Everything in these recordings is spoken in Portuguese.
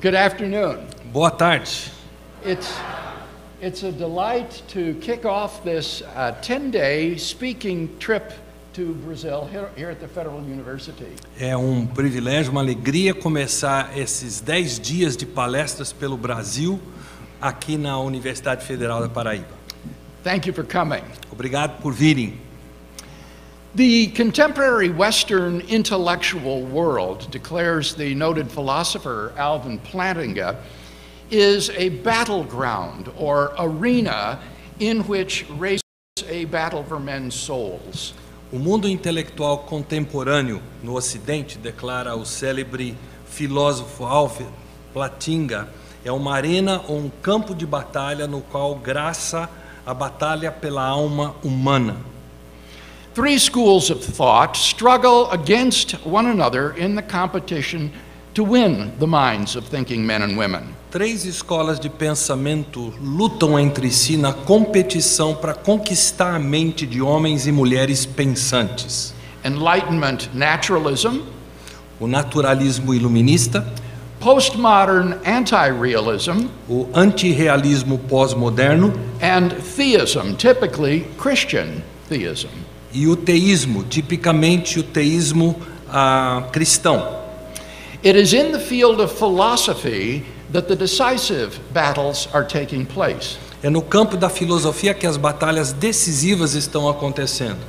Good afternoon. Boa tarde. It's a delight to kick off this 10-day speaking trip to Brazil here at the Federal University. É um privilégio, uma alegria começar esses 10 dias de palestras pelo Brasil aqui na Universidade Federal da Paraíba. Thank you for coming. Obrigado por virem. The contemporary Western intellectual world, declares the noted philosopher Alvin Plantinga, is a battleground or arena in which races a battle for men's souls. O mundo intelectual contemporâneo no Ocidente, declara o célebre filósofo Alvin Plantinga, é uma arena ou um campo de batalha no qual graça a batalha pela alma humana. Three schools of thought struggle against one another in the competition to win the minds of thinking men and women. 3 escolas de pensamento lutam entre si na competição para conquistar a mente de homens e mulheres pensantes. Enlightenment naturalism, O naturalismo iluminista, postmodern anti-realism, o antirrealismo pós-moderno and theism, typically Christian theism. e o teísmo, tipicamente o teísmo cristão. It is in the field of philosophy that the decisive battles are taking place. É no campo da filosofia que as batalhas decisivas estão acontecendo.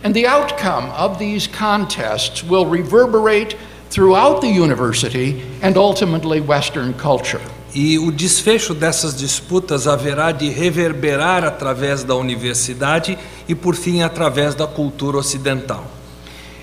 And the outcome of these contests will reverberate throughout the university and ultimately Western culture. E o desfecho dessas disputas haverá de reverberar através da universidade e, por fim, através da cultura ocidental.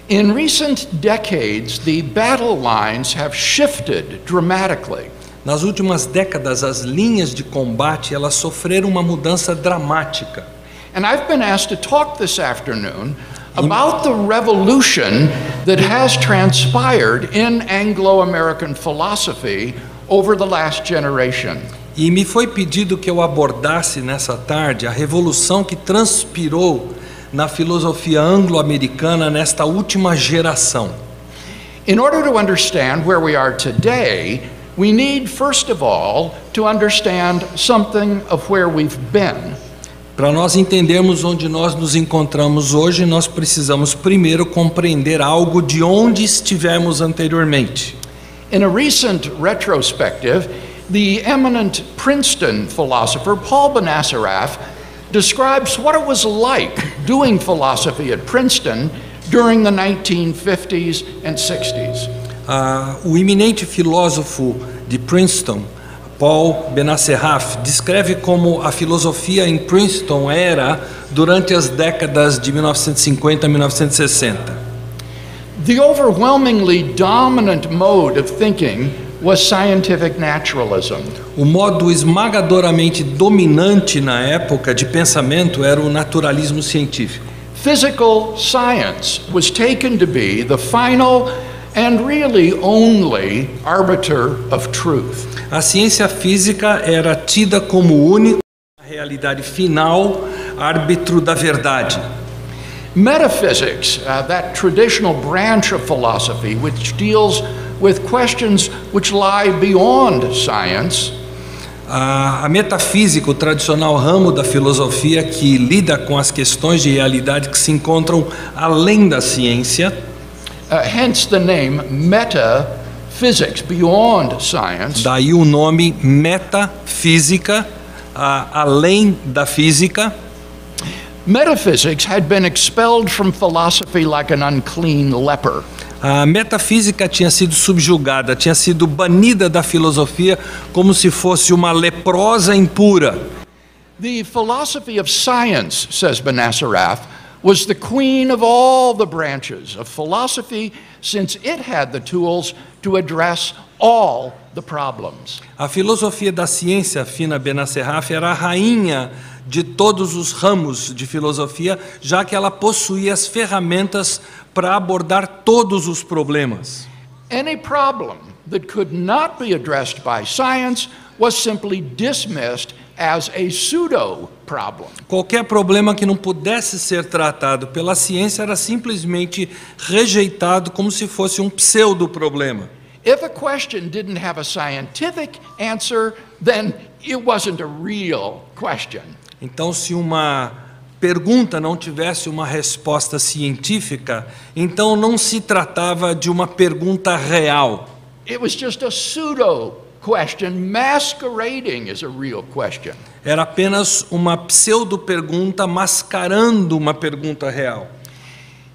In recent decades, the battle lines have shifted dramatically. Nas últimas décadas, as linhas de combate elas sofreram uma mudança dramática. And I've been asked to talk this afternoon about the revolution that has transpired in Anglo-American philosophy over the last generation. E me foi pedido que eu abordasse nessa tarde a revolução que transpirou na filosofia anglo-americana nesta última geração. In order to understand where we are today, we need, first of all, to understand something of where we've been. Para nós entendermos onde nós nos encontramos hoje, nós precisamos primeiro compreender algo de onde estivemos anteriormente. In a recent retrospective, the eminent Princeton philosopher Paul Benacerraf describes what it was like doing philosophy at Princeton during the 1950s and 60s. O eminente filósofo de Princeton, Paul Benacerraf, descreve como a filosofia em Princeton era durante as décadas de 1950 a 1960. The overwhelmingly dominant mode of thinking was scientific naturalism. O modo esmagadoramente dominante na época de pensamento era o naturalismo científico. Physical science was taken to be the final and really only arbiter of truth. A ciência física era tida como única realidade final, árbitro da verdade. Metaphysics, that traditional branch of philosophy which deals with questions which lie beyond science, A metafísica, o tradicional ramo da filosofia que lida com as questões de realidade que se encontram além da ciência, hence the name metaphysics, beyond science, daí o nome metafísica, além da física. metaphysics had been expelled from philosophy like an unclean leper. A metafísica tinha sido subjugada, tinha sido banida da filosofia como se fosse uma leprosa impura. The philosophy of science, says Benacerraf, was the queen of all the branches of philosophy since it had the tools to address all the problems. A filosofia da ciência, afirma Benacerraf, era a rainha de todos os ramos de filosofia, já que ela possuía as ferramentas para abordar todos os problemas. Any problem that could not be addressed by science was simply dismissed as a pseudo problem. Qualquer problema que não pudesse ser tratado pela ciência era simplesmente rejeitado como se fosse um pseudo problema. If a question didn't have a scientific answer, then it wasn't a real question. Então, se uma pergunta não tivesse uma resposta científica, então não se tratava de uma pergunta real. It was just a pseudo question masquerading as a real question. Era apenas uma pseudo-pergunta mascarando uma pergunta real.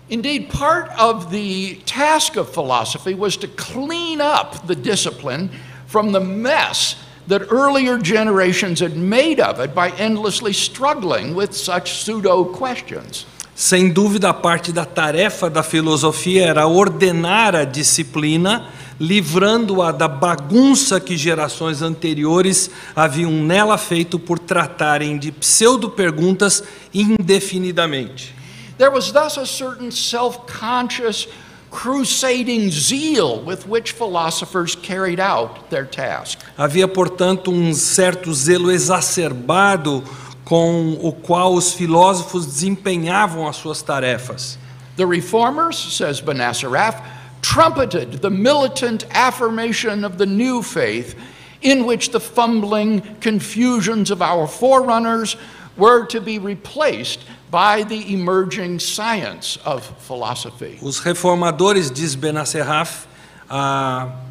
Indeed, part of the task of philosophy was to clean up the discipline from the mess that earlier generations had made of it by endlessly struggling with such pseudo-questions. Sem dúvida, a parte da tarefa da filosofia era ordenar a disciplina, livrando-a da bagunça que gerações anteriores haviam nela feito por tratarem de pseudo-perguntas indefinidamente. There was thus a certain self-conscious, crusading zeal with which philosophers carried out their task. Havia, portanto, um certo zelo exacerbado com o qual os filósofos desempenhavam as suas tarefas. The reformers, says Benacerraf, trumpeted the militant affirmation of the new faith in which the fumbling confusions of our forerunners were to be replaced by the emerging science of philosophy. Os reformadores, diz Benacerraf,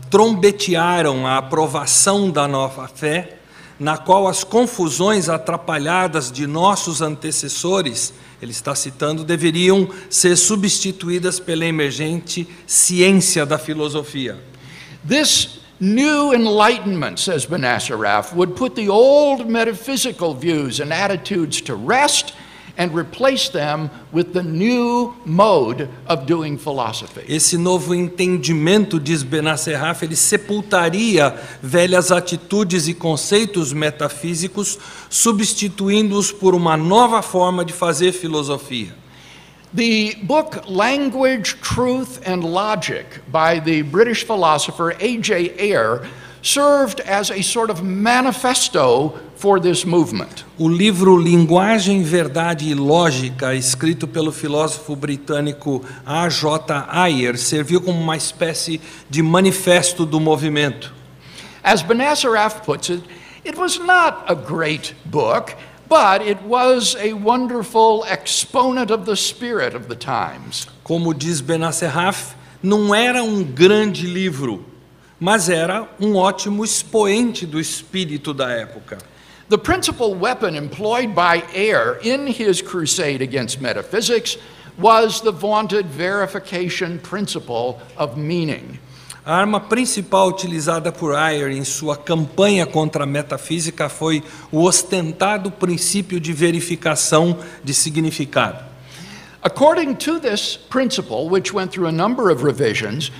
trombetearam a aprovação da nova fé, na qual as confusões atrapalhadas de nossos antecessores, ele está citando, deveriam ser substituídas pela emergente ciência da filosofia. This new enlightenment, says Benacerraf, would put the old metaphysical views and attitudes to rest and replace them with the new mode of doing philosophy. Esse novo entendimento, diz Benacerraf, ele sepultaria velhas atitudes e conceitos metafísicos, substituindo-os por uma nova forma de fazer filosofia. The book Language, Truth and Logic by the British philosopher A.J. Ayer served as a sort of manifesto for this movement. O livro Linguagem, Verdade e Lógica, escrito pelo filósofo britânico A.J. Ayer, serviu como uma espécie de manifesto do movimento. As Benacerraf puts it, it was not a great book, but it was a wonderful exponent of the spirit of the times. Como diz Benacerraf, não era um grande livro, mas era um ótimo expoente do espírito da época. The principal weapon employed by Ayer in his crusade against metaphysics was the vaunted verification principle of meaning. A arma principal utilizada por Ayer em sua campanha contra a metafísica foi o ostentado princípio de verificação de significado. According to this principle, which went through a number of revisions,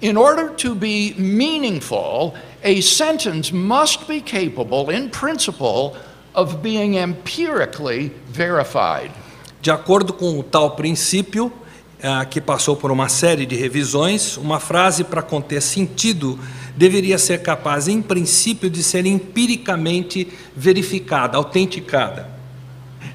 in order to be meaningful, a sentence must be capable, in principle, of being empirically verified. De acordo com o tal princípio, que passou por uma série de revisões, uma frase para conter sentido deveria ser capaz, em princípio, de ser empiricamente verificada, autenticada.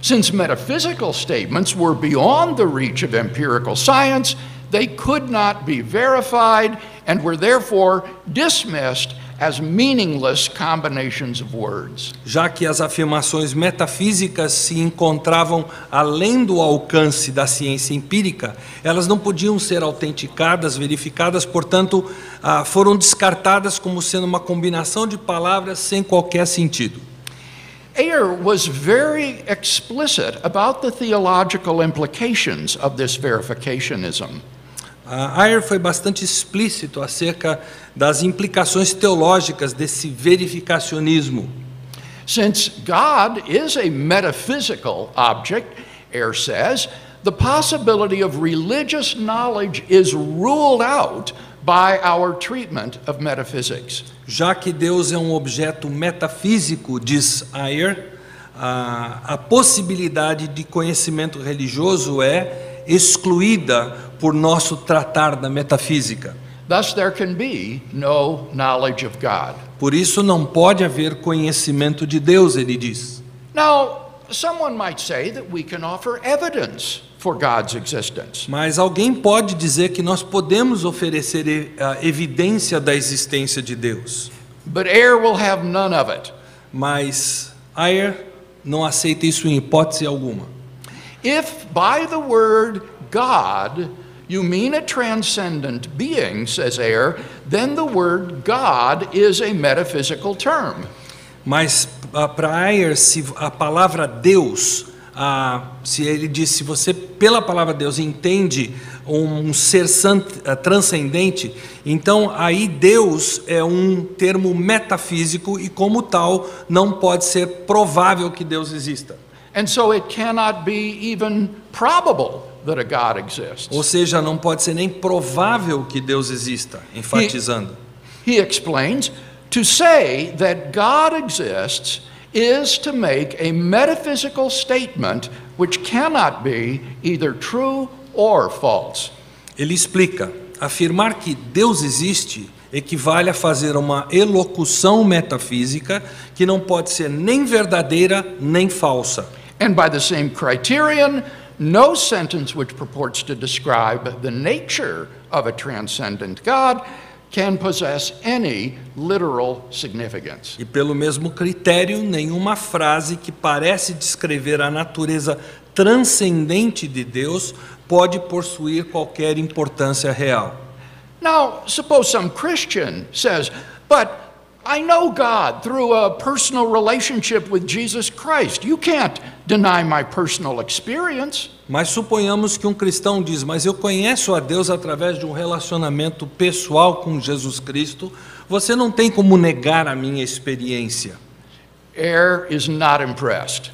Since metaphysical statements were beyond the reach of empirical science, they could not be verified and were therefore dismissed as meaningless combinations of words. Já que as afirmações metafísicas se encontravam além do alcance da ciência empírica, elas não podiam ser autenticadas, verificadas, portanto, foram descartadas como sendo uma combinação de palavras sem qualquer sentido. Ayer was very explicit about the theological implications of this verificationism. Ayer foi bastante explícito acerca das implicações teológicas desse verificacionismo. Since God is a metaphysical object, Ayer says, the possibility of religious knowledge is ruled out by our treatment of metaphysics. Já que Deus é um objeto metafísico, diz Ayer, a possibilidade de conhecimento religioso é excluída por nosso tratar da metafísica. Thus there can be no knowledge of God. Por isso não pode haver conhecimento de Deus, ele diz. Now, someone might say that we can offer evidence for God's existence. Mas alguém pode dizer que nós podemos oferecer evidência da existência de Deus. But Ayer will have none of it. Mas Ayer não aceita isso em hipótese alguma. If by the word God you mean a transcendent being, says Ayer, then the word God is a metaphysical term. Mas para Ayer, se a palavra Deus, se ele diz, se você pela palavra Deus entende um ser transcendente, então aí Deus é um termo metafísico e como tal não pode ser provável que Deus exista. And so it cannot be even probable that a God exists. Ou seja, não pode ser nem provável que Deus exista, enfatizando. He explains, to say that God exists is to make a metaphysical statement which cannot be either true or false. Ele explica, afirmar que Deus existe equivale a fazer uma elocução metafísica que não pode ser nem verdadeira nem falsa. And by the same criterion, no sentence which purports to describe the nature of a transcendent God can possess any literal significance. E pelo mesmo critério, nenhuma frase que parece descrever a natureza transcendente de Deus pode possuir qualquer importância real. Now, suppose some Christian says, but I know God through a personal relationship with Jesus Christ. You can't deny my personal experience. Mas suponhamos que um cristão diz, mas eu conheço a Deus através de um relacionamento pessoal com Jesus Cristo. Você não tem como negar a minha experiência. Ayer is not impressed.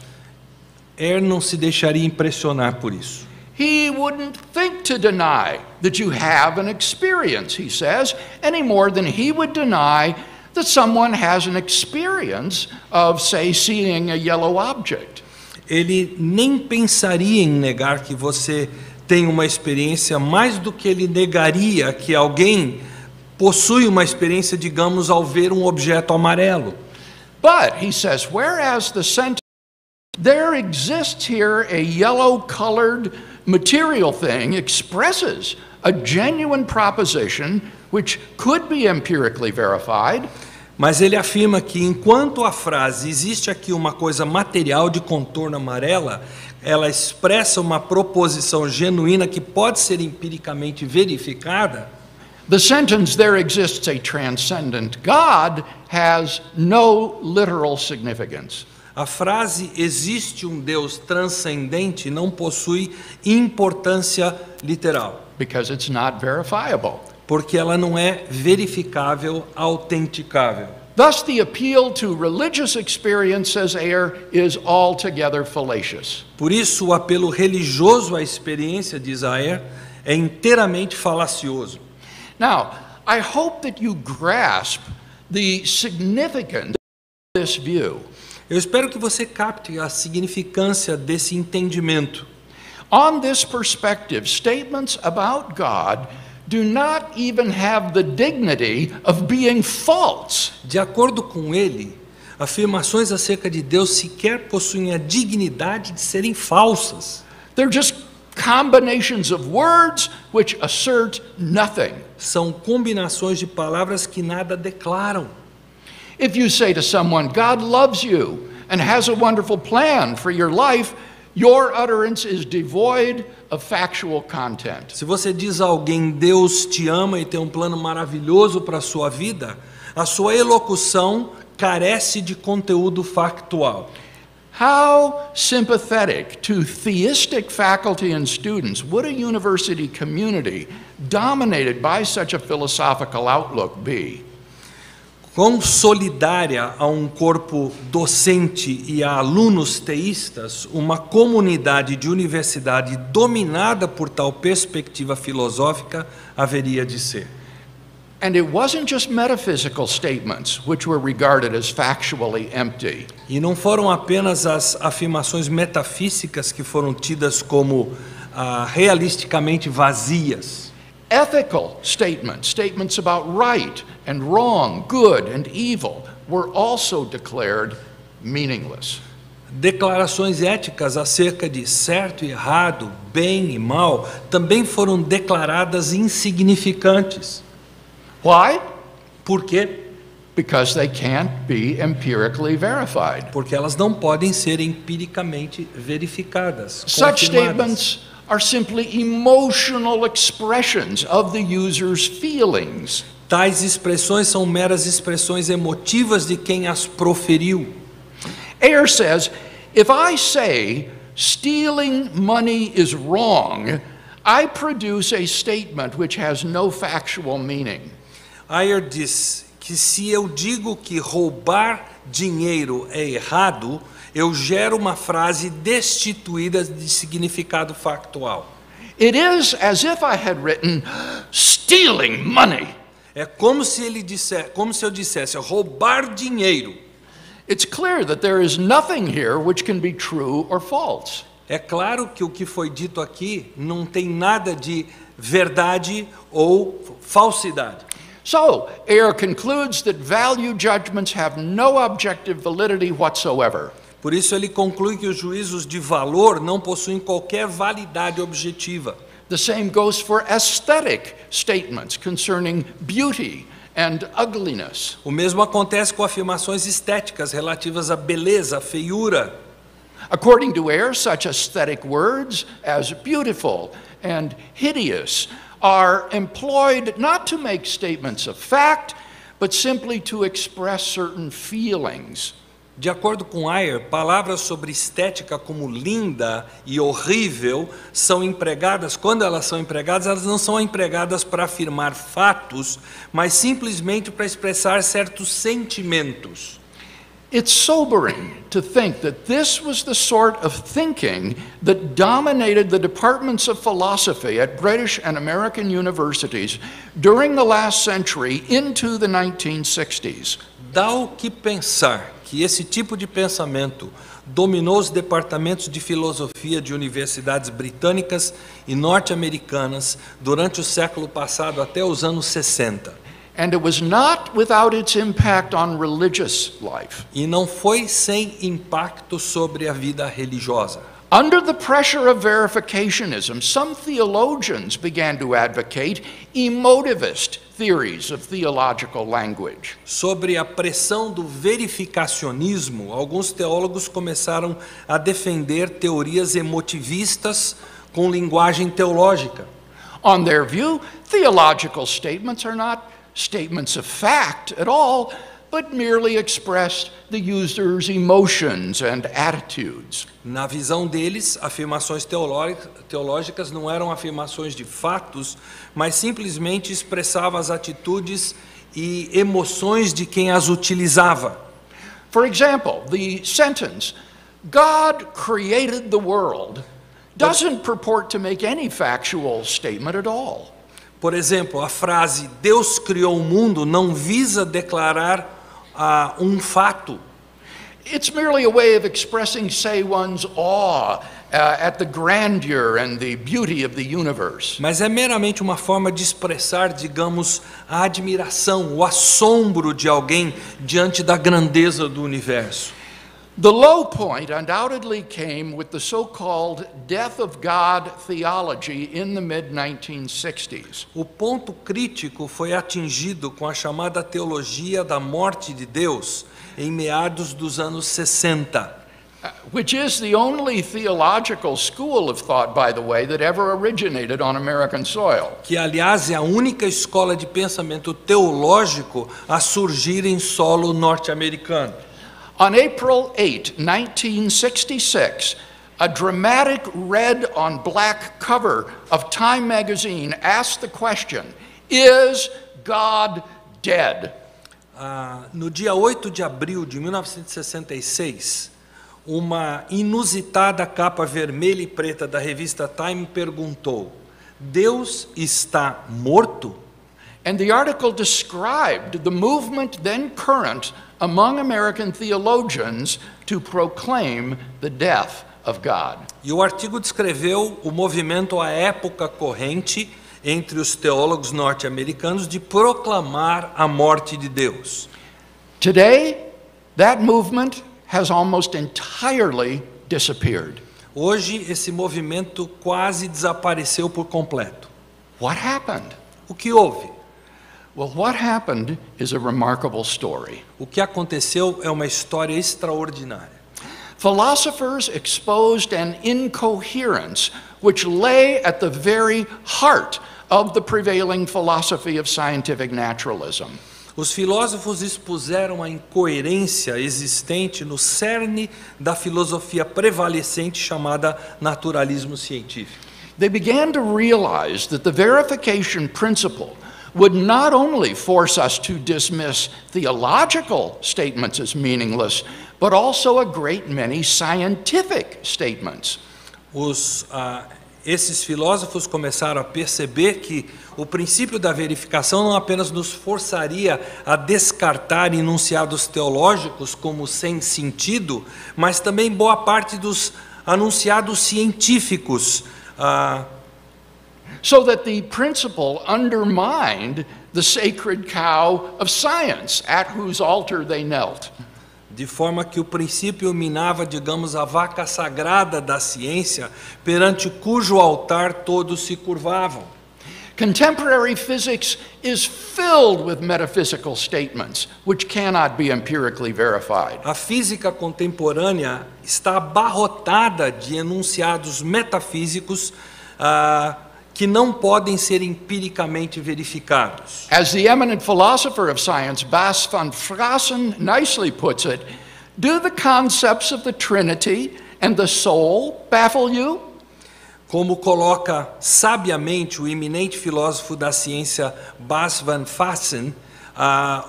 Ayer não se deixaria impressionar por isso. He wouldn't think to deny that you have an experience, he says, any more than he would deny that someone has an experience of, say, seeing a yellow object. Ele nem pensaria em negar que você tem uma experiência, mais do que ele negaria que alguém possui uma experiência, digamos, ao ver um objeto amarelo. But, he says, whereas the sentence, there exists here a yellow-colored material thing expresses a genuine proposition which could be empirically verified. Mas ele afirma que enquanto a frase existe aqui uma coisa material de contorno amarela, ela expressa uma proposição genuína que pode ser empiricamente verificada. The sentence, there exists a transcendent God, has no literal significance. A frase existe um Deus transcendente não possui importância literal. Because it's not verifiable. Porque ela não é verificável, autenticável. Thus, the appeal to religious experience, says Ayer, is altogether fallacious. Por isso, o apelo religioso à experiência, diz Ayer, é inteiramente falacioso. Now, I hope that you grasp the significance of this view. Eu espero que você capte a significância desse entendimento. On this perspective, statements about God do not even have the dignity of being false. De acordo com ele, afirmações acerca de Deus sequer possuem a dignidade de serem falsas. They're just combinations of words which assert nothing. São combinações de palavras que nada declaram. If you say to someone, God loves you and has a wonderful plan for your life, your utterance is devoid of factual content. Se você diz a alguém, Deus te ama e tem um plano maravilhoso para a sua vida, a sua elocução carece de conteúdo factual. How sympathetic to theistic faculty and students would a university community dominated by such a philosophical outlook be? Quão solidária a um corpo docente e a alunos teístas, uma comunidade de universidade dominada por tal perspectiva filosófica haveria de ser. And it wasn't just metaphysical statements which were regarded as factually empty. E não foram apenas as afirmações metafísicas que foram tidas como realisticamente vazias. Ethical statements, statements about right and wrong, good and evil, were also declared meaningless. Declarações éticas acerca de certo e errado, bem e mal, também foram declaradas insignificantes. Why? Por quê? Because they can't be empirically verified. Porque elas não podem ser empiricamente verificadas, Such confirmadas. statements are simply emotional expressions of the user's feelings. Tais expressões são meras expressões emotivas de quem as proferiu. Ayer says, if I say stealing money is wrong, I produce a statement which has no factual meaning. Ayer diz que se eu digo que roubar dinheiro é errado, eu gero uma frase destituída de significado factual. It is as if I had written, stealing money. É como se eu dissesse roubar dinheiro. It's clear that there is nothing here which can be true or false. É claro que o que foi dito aqui não tem nada de verdade ou falsidade. So, Ayer concludes that value judgments have no objective validity whatsoever. Por isso ele conclui que os juízos de valor não possuem qualquer validade objetiva. The same goes for aesthetic statements concerning beauty and ugliness. O mesmo acontece com afirmações estéticas relativas à beleza, à feiura. According to Ayer, such aesthetic words as beautiful and hideous are employed not to make statements of fact, but simply to express certain feelings. De acordo com Ayer, palavras sobre estética como linda e horrível são empregadas, quando elas são empregadas, elas não são empregadas para afirmar fatos, mas simplesmente para expressar certos sentimentos. It's sobering to think that this was the sort of thinking that dominated the departments of philosophy at British and American universities during the last century into the 1960s. Dá o que pensar que esse tipo de pensamento dominou os departamentos de filosofia de universidades britânicas e norte-americanas durante o século passado até os anos 60. And it was not without its impact on religious life. E não foi sem impacto sobre a vida religiosa. Under the pressure of verificationism, some theologians began to advocate emotivist theories of theological language. Sobre a pressão do verificacionismo, alguns teólogos começaram a defender teorias emotivistas com linguagem teológica. On their view, theological statements are not statements of fact at all, but merely expressed the user's emotions and attitudes. Na visão deles, afirmações teológicas não eram afirmações de fatos, mas simplesmente expressavam as atitudes e emoções de quem as utilizava. For example, the sentence, God created the world, doesn't purport to make any factual statement at all. Por exemplo, a frase Deus criou o mundo não visa declarar um fato. It's merely a way of expressing, say, one's awe at the grandeur and the beauty of the universe. Mas é meramente uma forma de expressar, digamos, a admiração, o assombro de alguém diante da grandeza do universo. The low point undoubtedly came with the so-called death of God theology in the mid-1960s. O ponto crítico foi atingido com a chamada teologia da morte de Deus em meados dos anos 60. Which is the only theological school of thought, by the way, that ever originated on American soil. Que, aliás, é a única escola de pensamento teológico a surgir em solo norte-americano. On April 8, 1966, a dramatic red on black cover of Time magazine asked the question, "Is God dead?" No dia 8 de abril de 1966, uma inusitada capa vermelha e preta da revista Time perguntou: Deus está morto? And the article described the movement then current among American theologians to proclaim the death of God. E o artigo descreveu o movimento à época corrente entre os teólogos norte-americanos de proclamar a morte de Deus. Today, that movement has almost entirely disappeared. Hoje, esse movimento quase desapareceu por completo. What happened? O que houve? Well, what happened is a remarkable story. O que aconteceu é uma história extraordinária. Philosophers exposed an incoherence which lay at the very heart of the prevailing philosophy of scientific naturalism. Os filósofos expuseram a incoerência existente no cerne da filosofia prevalecente chamada naturalismo científico. They began to realize that the verification principle would not only force us to dismiss theological statements as meaningless, but also a great many scientific statements. Esses filósofos começaram a perceber que o princípio da verificação não apenas nos forçaria a descartar enunciados teológicos como sem sentido, mas também boa parte dos anunciados científicos. So that the principle undermined the sacred cow of science at whose altar they knelt. De forma que o princípio minava, digamos, a vaca sagrada da ciência, perante cujo altar todos se curvavam. Contemporary physics is filled with metaphysical statements which cannot be empirically verified. A física contemporânea está abarrotada de enunciados metafísicos que não podem ser empiricamente verificados. As the eminent philosopher of science, Bas van Fraassen, nicely puts it, do the concepts of the Trinity and the soul baffle you? Como coloca sabiamente o eminente filósofo da ciência Bas van Fraassen,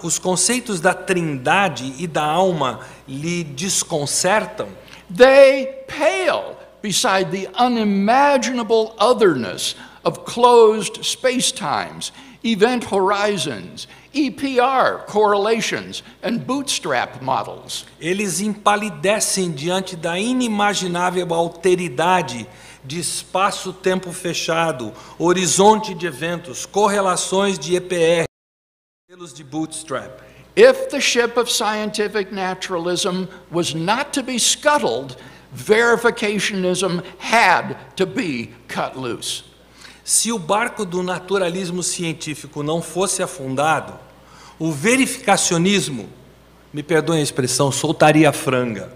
os conceitos da trindade e da alma lhe desconcertam. They pale beside the unimaginable otherness of closed space-times, event horizons, EPR correlations, and bootstrap models. Eles empalidecem diante da inimaginável alteridade de espaço-tempo fechado, horizonte de eventos, correlações de EPR, modelos de bootstrap. If the ship of scientific naturalism was not to be scuttled, verificationism had to be cut loose. Se o barco do naturalismo científico não fosse afundado, o verificacionismo, me perdoem a expressão, soltaria a franga.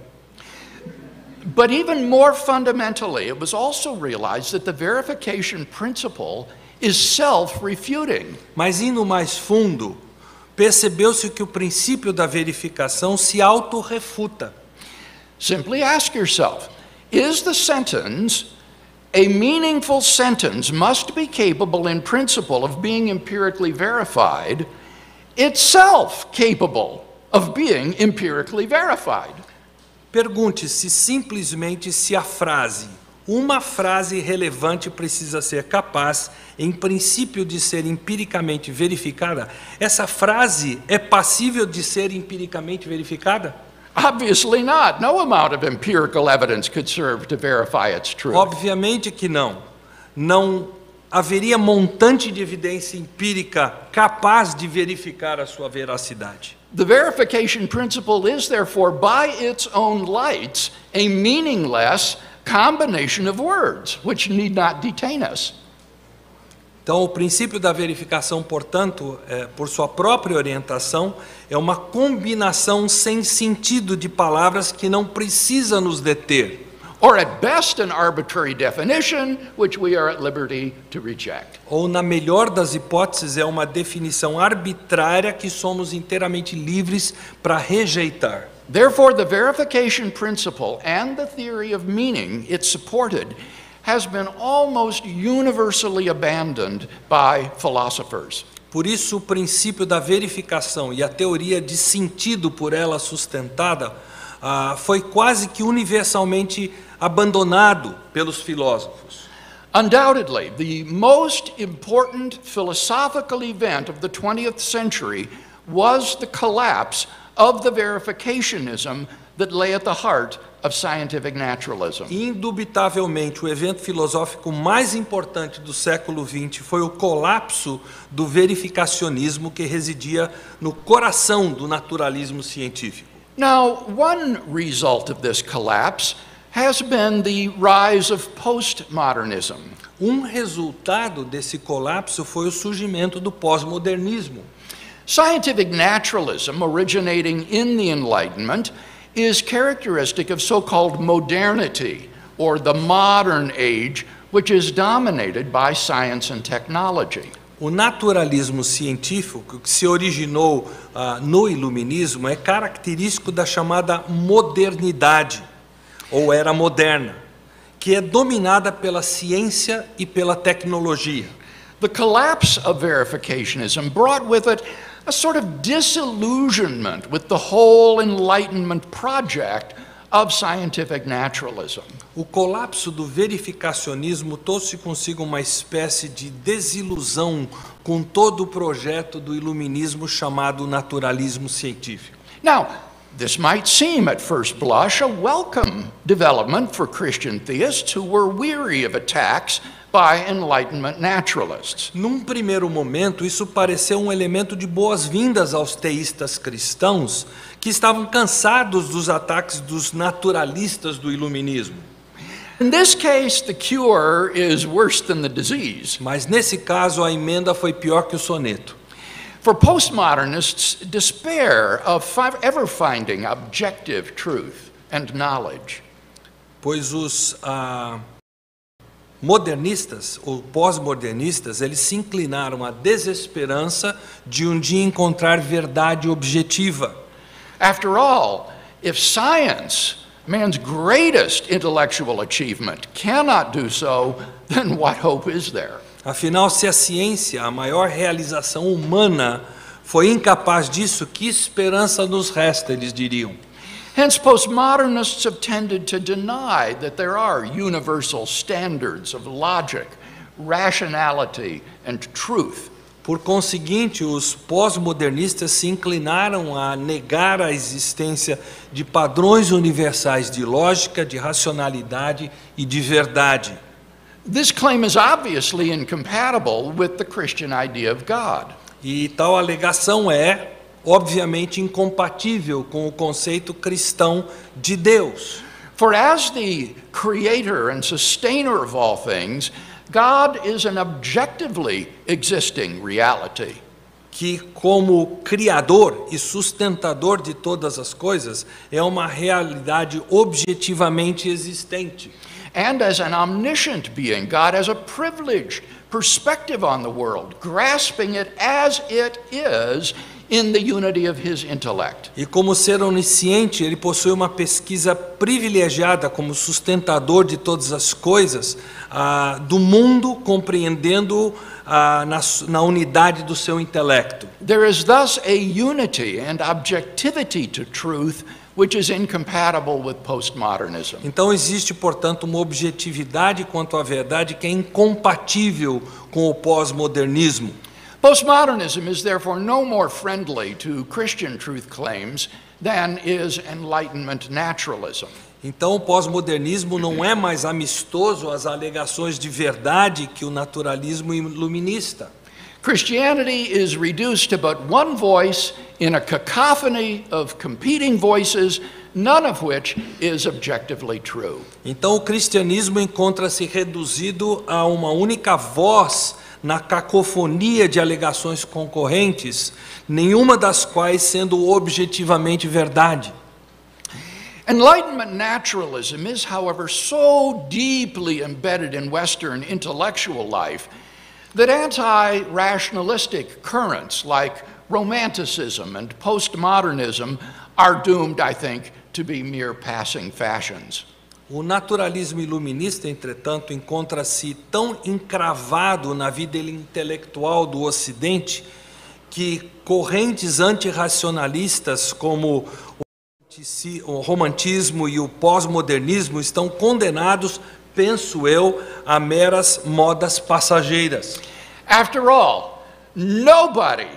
But even more fundamentally, it was also realized that the verification principle is self-refuting. Mas indo mais fundo, percebeu-se que o princípio da verificação se autorrefuta. Simply ask yourself, is the sentence a meaningful sentence must be capable in principle of being empirically verified, itself capable of being empirically verified? Pergunte-se simplesmente se a frase, uma frase relevante precisa ser capaz, em princípio, de ser empiricamente verificada. Essa frase é passível de ser empiricamente verificada? Obviously not. No amount of empirical evidence could serve to verify its truth. Obviamente que não. Não haveria montante de evidência empírica capaz de verificar a sua veracidade. The verification principle is, therefore, by its own lights, a meaningless combination of words, which need not detain us. Então, o princípio da verificação, portanto, por sua própria orientação, é uma combinação sem sentido de palavras que não precisa nos deter. Or at best an arbitrary definition, which we are at liberty to reject. Ou, na melhor das hipóteses, é uma definição arbitrária que somos inteiramente livres para rejeitar. Therefore, the verification principle and the theory of meaning it supported has been almost universally abandoned by philosophers. Por isso, o princípio da verificação e a teoria de sentido por ela sustentada foi quase que universalmente abandonado pelos filósofos. Undoubtedly, the most important philosophical event of the 20th century was the collapse of the verificationism that lay at the heart of scientific naturalism. Indubitavelmente, o evento filosófico mais importante do século XX foi o colapso do verificacionismo que residia no coração do naturalismo científico. Now, one result of this collapse has been the rise of postmodernism. Resultado desse colapso foi o surgimento do pós-modernismo. Scientific naturalism, originating in the Enlightenment, is characteristic of so-called modernity, or the modern age, which is dominated by science and technology. O naturalismo científico, que se originou no iluminismo, é característico da chamada modernidade, ou era moderna, que é dominada pela ciência e pela tecnologia. The collapse of verificationism brought with it a sort of disillusionment with the whole Enlightenment project of scientific naturalism. O colapso do verificacionismo trouxe consigo uma espécie de desilusão com todo o projeto do iluminismo chamado naturalismo científico. Now, this might seem at first blush a welcome development for Christian theists who were weary of attacks by Enlightenment naturalists. Num primeiro momento, isso pareceu um elemento de boas-vindas aos teístas cristãos que estavam cansados dos ataques dos naturalistas do iluminismo. In this case, the cure is worse than the disease. Mas nesse caso, a emenda foi pior que o soneto. For postmodernists, despair of ever finding objective truth and knowledge. Pois os modernistas ou pós-modernistas, eles se inclinaram à desesperança de um dia encontrar verdade objetiva. After all, if science, man's greatest intellectual achievement, cannot do so, then what hope is there? Afinal, se a ciência, a maior realização humana, foi incapaz disso, que esperança nos resta, eles diriam. Hence, postmodernists have tended to deny that there are universal standards of logic, rationality, and truth. Por conseguinte, os pós-modernistas se inclinaram a negar a existência de padrões universais de lógica, de racionalidade e de verdade. This claim is obviously incompatible with the Christian idea of God. E tal alegação é, obviamente, incompatível com o conceito cristão de Deus. For as the creator and sustainer of all things, God is an objectively existing reality. Que, como criador e sustentador de todas as coisas, é uma realidade objetivamente existente. And as an omniscient being, God has a privileged perspective on the world, grasping it as it is in the unity of his intellect. E como ser onisciente, ele possui uma pesquisa privilegiada como sustentador de todas as coisas do mundo, compreendendo na unidade do seu intelecto. There is thus a unity and objectivity to truth which is incompatible with postmodernism. Então existe, portanto, uma objetividade quanto à verdade que é incompatível com o pós-modernismo. Postmodernism is therefore no more friendly to Christian truth claims than is Enlightenment naturalism. Então o pós-modernismo não é mais amistoso às alegações de verdade que o naturalismo iluminista. Christianity is reduced to but one voice in a cacophony of competing voices, none of which is objectively true. Então o cristianismo encontra-se reduzido a uma única voz na cacofonia de alegações concorrentes, nenhuma das quais sendo objetivamente verdade. Enlightenment naturalism is, however, so deeply embedded in Western intellectual life that anti-rationalistic currents like Romanticism and postmodernism are doomed, I think, to be mere passing fashions. O naturalismo iluminista, entretanto, encontra-se tão encravado na vida intelectual do Ocidente que correntes antirracionalistas como o romantismo e o pós-modernismo estão condenados, penso eu, a meras modas passageiras. After all, nobody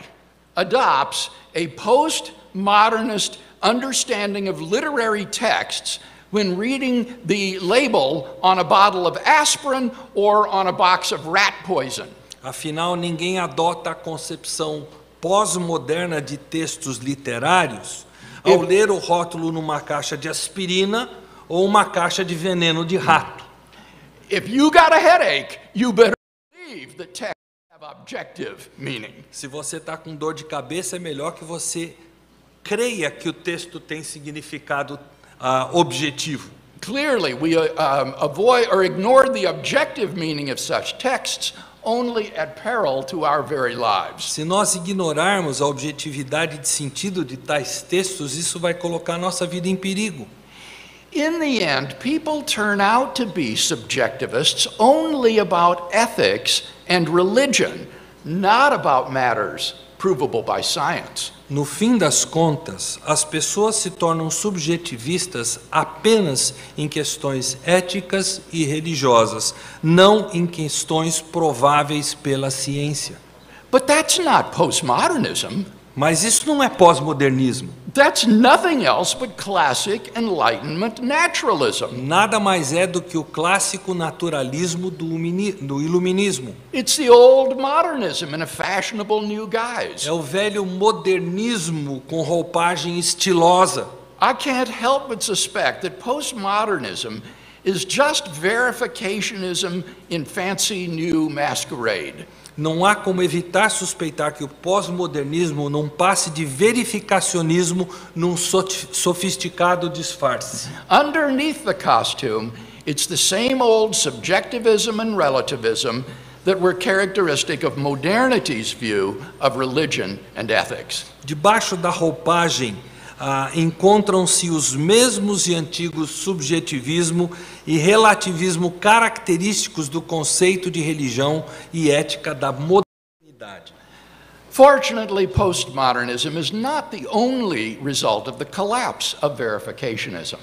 adopts a postmodernist understanding of literary texts when reading the label on a bottle of aspirin or on a box of rat poison. Afinal, ninguém adota a concepção pós-moderna de textos literários ao ler o rótulo numa caixa de aspirina ou uma caixa de veneno de rato. If you got a headache, you better believe that texts have objective meaning. Se você está com dor de cabeça, é melhor que você creia que o texto tem significado objetivo. Clearly, we avoid or ignore the objective meaning of such texts only at peril to our very lives. Se nós ignorarmos a objetividade de sentido de tais textos, isso vai colocar nossa vida em perigo. In the end, people turn out to be subjectivists only about ethics and religion, not about matters provable by science. No fim das contas, as pessoas se tornam subjetivistas apenas em questões éticas e religiosas, não em questões prováveis pela ciência. But that's not postmodernism. Mas isso não é pós-modernismo. That's nothing else but classic Enlightenment naturalism. Nada mais é do que o clássico naturalismo do iluminismo. It's the old modernism in a fashionable new guise. É o velho modernismo com roupagem estilosa. I can't help but suspect that postmodernism is just verificationism in fancy new masquerade. Não há como evitar suspeitar que o pós-modernismo não passe de verificacionismo num sofisticado disfarce. Underneath the costume, it's the same old subjectivism and relativism that were characteristic of modernity's view of religion and ethics. Debaixo da roupagem encontram-se os mesmos e antigos subjetivismo e relativismo característicos do conceito de religião e ética da modernidade. Fortunately, postmodernism is not the only result of the collapse of verificationism.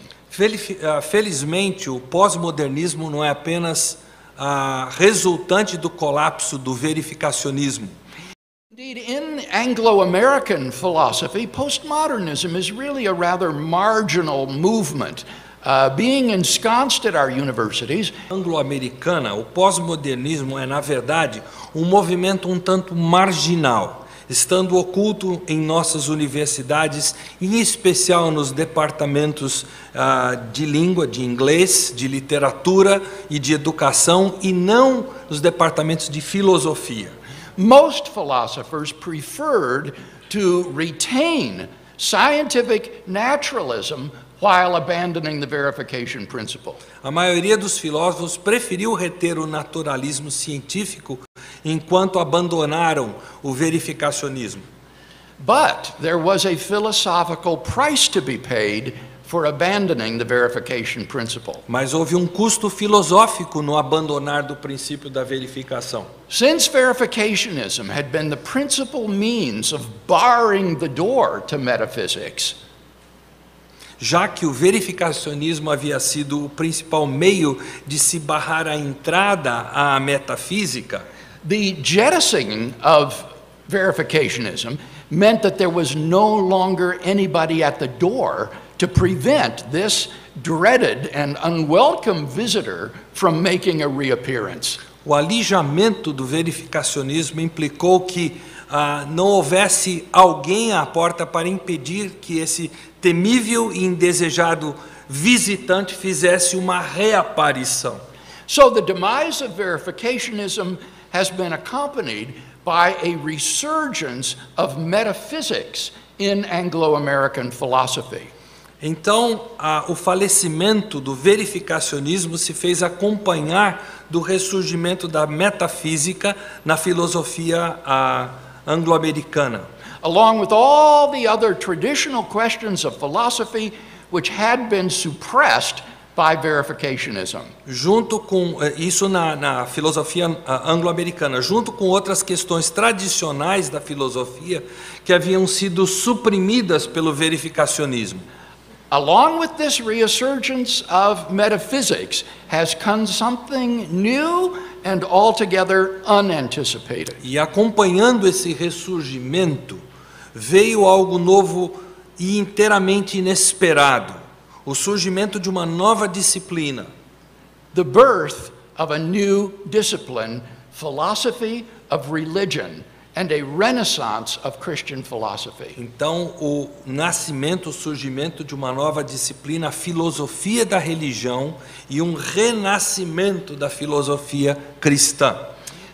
Felizmente, o pós-modernismo não é apenas resultante do colapso do verificacionismo. Indeed, in Anglo-American philosophy, postmodernism is really a rather marginal movement, being ensconced at our universities. Anglo-americana, o pós-modernismo é, na verdade, um movimento um tanto marginal, estando oculto em nossas universidades, em especial nos departamentos de língua, de inglês, de literatura e de educação, e não nos departamentos de filosofia. Most philosophers preferred to retain scientific naturalism while abandoning the verification principle. A maioria dos filósofos preferiu reter o naturalismo científico enquanto abandonaram o verificacionismo. But there was a philosophical price to be paid for abandoning the verification principle. Mas houve um custo filosófico no abandonar do princípio da verificação. Since verificationism had been the principal means of barring the door to metaphysics, já que o verificacionismo havia sido o principal meio de se barrar a entrada à metafísica, the jettisoning of verificationism meant that there was no longer anybody at the door to prevent this dreaded and unwelcome visitor from making a reappearance. O alijamento do verificacionismo implicou que não houvesse alguém à porta para impedir que esse temível e indesejado visitante fizesse uma reaparição. So the demise of verificationism has been accompanied by a resurgence of metaphysics in Anglo-American philosophy. Então, o falecimento do verificacionismo se fez acompanhar do ressurgimento da metafísica na filosofia anglo-americana. Along with all the other traditional questions of philosophy which had been suppressed by verificationism. Junto com isso na filosofia anglo-americana, junto com outras questões tradicionais da filosofia que haviam sido suprimidas pelo verificacionismo. Along with this resurgence of metaphysics has come something new and altogether unanticipated. E acompanhando esse ressurgimento, veio algo novo e inteiramente inesperado, o surgimento de uma nova disciplina. The birth of a new discipline, philosophy of religion, and a renaissance of Christian philosophy. Então, o nascimento, o surgimento de uma nova disciplina, a filosofia da religião e um renascimento da filosofia cristã.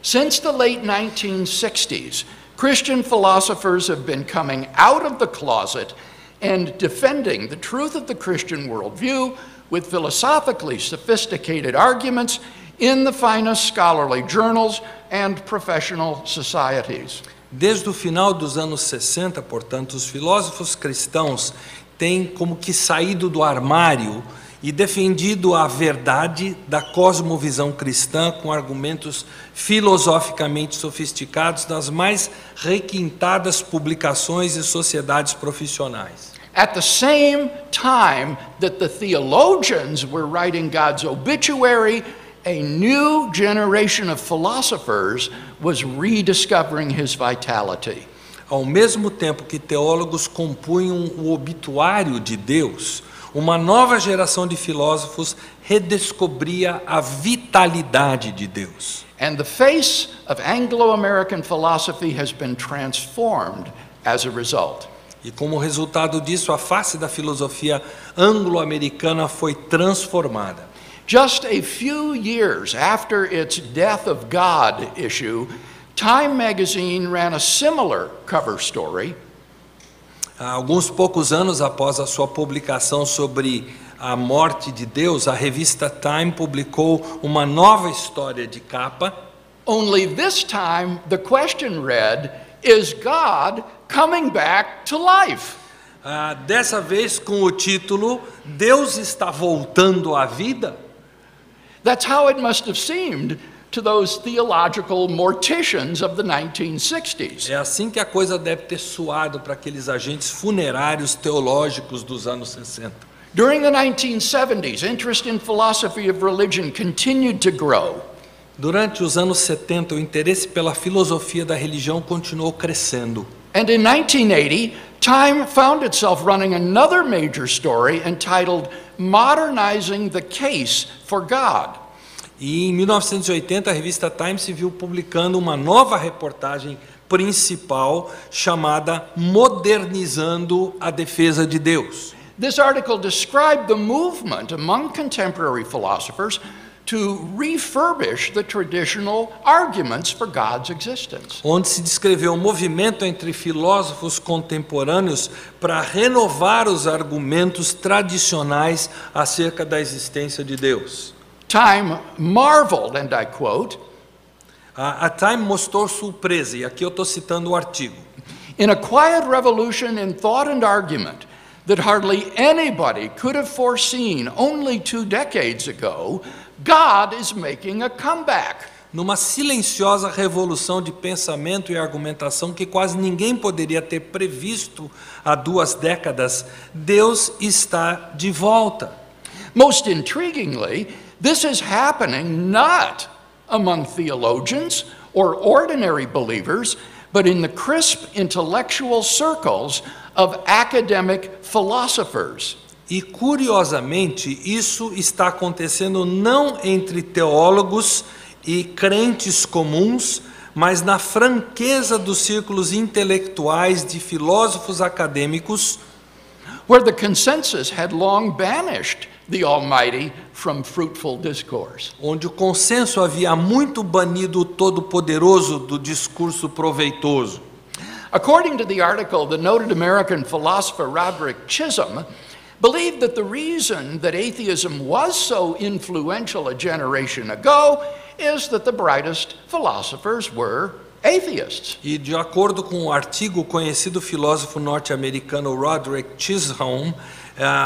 Since the late 1960s, Christian philosophers have been coming out of the closet and defending the truth of the Christian worldview with philosophically sophisticated arguments in the finest scholarly journals and professional societies. Desde o final dos anos 60, portanto, os filósofos cristãos têm como que saído do armário e defendido a verdade da cosmovisão cristã com argumentos filosoficamente sofisticados nas mais requintadas publicações e sociedades profissionais. At the same time that the theologians were writing God's obituary, a new generation of philosophers was rediscovering his vitality. Ao mesmo tempo que teólogos compunham o obituário de Deus, uma nova geração de filósofos redescobria a vitalidade de Deus. And the face of Anglo-American philosophy has been transformed as a result. E como resultado disso, a face da filosofia anglo-americana foi transformada. Just a few years after its Death of God issue, Time magazine ran a similar cover story. Alguns poucos anos após a sua publicação sobre a morte de Deus, a revista Time publicou uma nova história de capa. Only this time the question read, "Is God coming back to life?" Dessa vez com o título, Deus está voltando à vida? That's how it must have seemed to those theological morticians of the 1960s. É assim que a coisa deve ter soado para aqueles agentes funerários teológicos dos anos 60. During the 1970s, interest in philosophy of religion continued to grow. Durante os anos 70, o interesse pela filosofia da religião continuou crescendo. And in 1980, Time found itself running another major story entitled Modernizing the Case for God. E em 1980, a revista Time se viu publicando uma nova reportagem principal chamada Modernizando a Defesa de Deus. This article described the movement among contemporary philosophers to refurbish the traditional arguments for God's existence. Onde se descreveu um movimento entre filósofos contemporâneos para renovar os argumentos tradicionais acerca da existência de Deus. Time marveled, and I quote, A Time mostrou surpresa, e aqui eu estou citando o artigo. "In a quiet revolution in thought and argument that hardly anybody could have foreseen only 2 decades ago, God is making a comeback." Numa silenciosa revolução de pensamento e argumentação que quase ninguém poderia ter previsto há 2 décadas, Deus está de volta. Most intriguingly, this is happening not among theologians or ordinary believers, but in the crisp intellectual circles of academic philosophers. E, curiosamente, isso está acontecendo não entre teólogos e crentes comuns, mas na franqueza dos círculos intelectuais de filósofos acadêmicos, where the consensus had long banished the Almighty from fruitful discourse. onde o consenso havia muito banido o Todo-Poderoso do discurso proveitoso. According to the article, the noted American philosopher Roderick Chisholm believed that the reason that atheism was so influential a generation ago is that the brightest philosophers were atheists. E de acordo com o artigo, o conhecido filósofo norte-americano Roderick Chisholm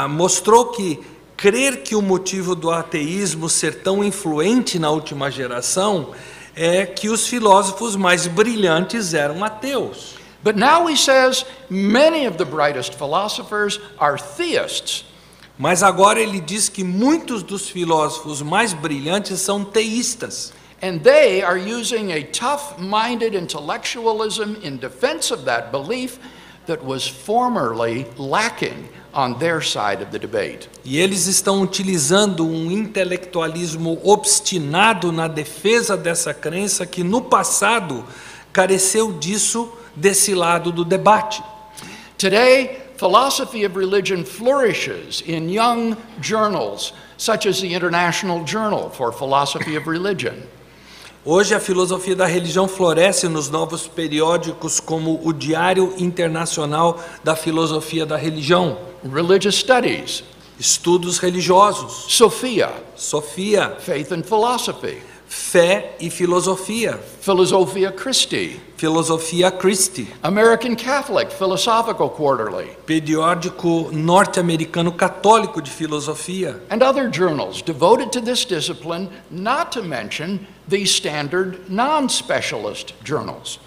mostrou que crer que o motivo do ateísmo ser tão influente na última geração é que os filósofos mais brilhantes eram ateus. But now he says many of the brightest philosophers are theists. Mas agora ele diz que muitos dos filósofos mais brilhantes são teístas. And they are using a tough-minded intellectualism in defense of that belief that was formerly lacking on their side of the debate. E eles estão utilizando um intelectualismo obstinado na defesa dessa crença que no passado careceu disso desse lado do debate. Today, philosophy of religion flourishes in young journals, such as the International Journal for Philosophy of Religion. Hoje a filosofia da religião floresce nos novos periódicos como o Diário Internacional da Filosofia da Religião, Religious Studies, Estudos Religiosos, Sophia, Sofia, Faith and Philosophy, Fé e Filosofia, Philosophia Christi, Filosofia Christi, American Catholic Philosophical Quarterly, periódico norte-americano católico de filosofia, and other journals devoted to this discipline, not to mention the standard non-specialist journals.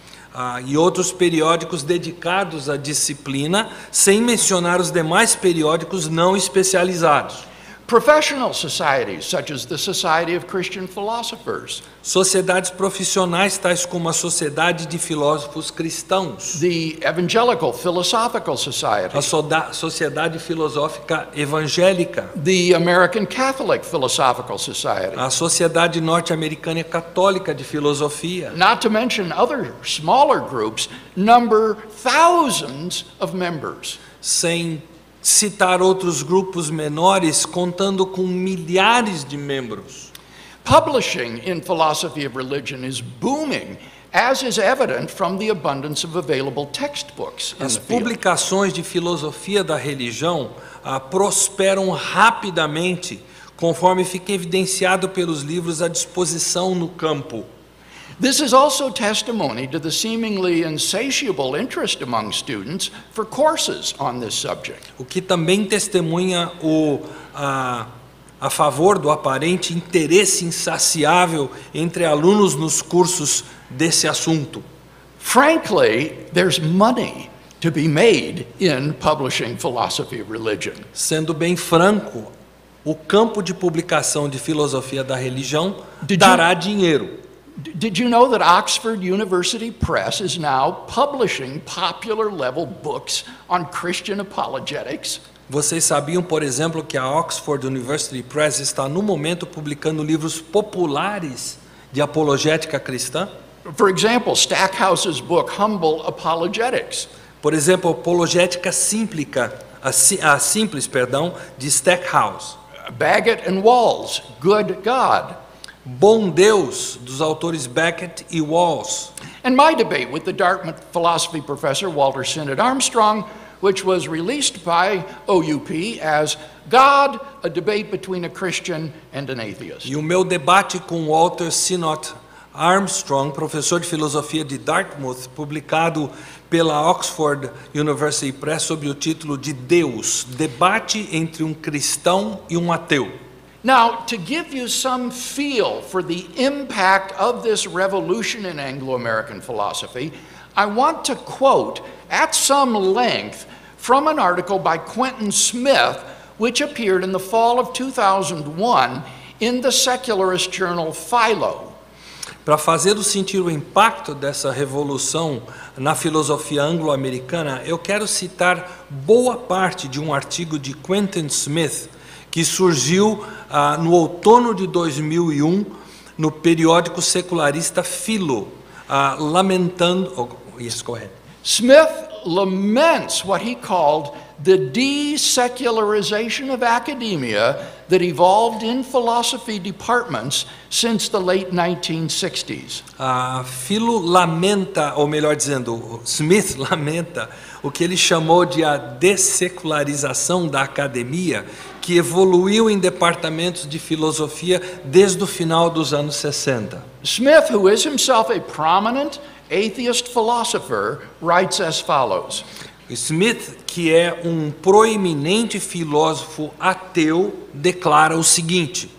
e outros periódicos dedicados à disciplina, sem mencionar os demais periódicos não especializados. Professional societies, such as the Society of Christian Philosophers, Sociedades profissionais tais como a Sociedade de Filósofos Cristãos, the Evangelical Philosophical Society, a Sociedade Filosófica Evangélica, the American Catholic Philosophical Society, a Sociedade Norte-Americana Católica de Filosofia, not to mention other smaller groups, number thousands of members. sem citar outros grupos menores, contando com milhares de membros. Publishing in philosophy of religion is booming, as is evident from the abundance of available textbooks in As the field. publicações de filosofia da religião prosperam rapidamente, conforme fica evidenciado pelos livros à disposição no campo. This is also testimony to the seemingly insatiable interest among students for courses on this subject. O que também testemunha a favor do aparente interesse insaciável entre alunos nos cursos desse assunto. Frankly, there's money to be made in publishing philosophy of religion. Sendo bem franco, o campo de publicação de filosofia da religião Did you- dará dinheiro. Did you know that Oxford University Press is now publishing popular level books on Christian apologetics? Vocês sabiam, por exemplo, que a Oxford University Press está no momento publicando livros populares de apologética cristã? For example, Stackhouse's book Humble Apologetics, Por exemplo, Apologética Simplica, simples, de Stackhouse. Baggett and Walls, Good God, Bom Deus, dos autores Beckett e Walls. and my debate with the Dartmouth philosophy professor Walter Sinnott Armstrong, which was released by OUP as God, a debate between a Christian and an atheist. E o meu debate com Walter Sinnott Armstrong, professor de filosofia de Dartmouth, publicado pela Oxford University Press sob o título de Deus, debate entre um cristão e um ateu. Now, to give you some feel for the impact of this revolution in Anglo-American philosophy, I want to quote at some length from an article by Quentin Smith, which appeared in the fall of 2001 in the secularist journal Philo. Para fazer sentir o impacto dessa revolução na filosofia anglo-americana, eu quero citar boa parte de um artigo de Quentin Smith, que surgiu no outono de 2001 no periódico secularista Philo, lamentando... Yes, go ahead. Smith laments what he called the desecularization of academia that evolved in philosophy departments since the late 1960s. Philo lamenta, ou melhor dizendo, Smith lamenta o que ele chamou de a dessecularização da academia, que evoluiu em departamentos de filosofia desde o final dos anos 60. Smith, who is himself a prominent atheist philosopher, writes as follows. Smith, que é proeminente filósofo ateu, declara o seguinte: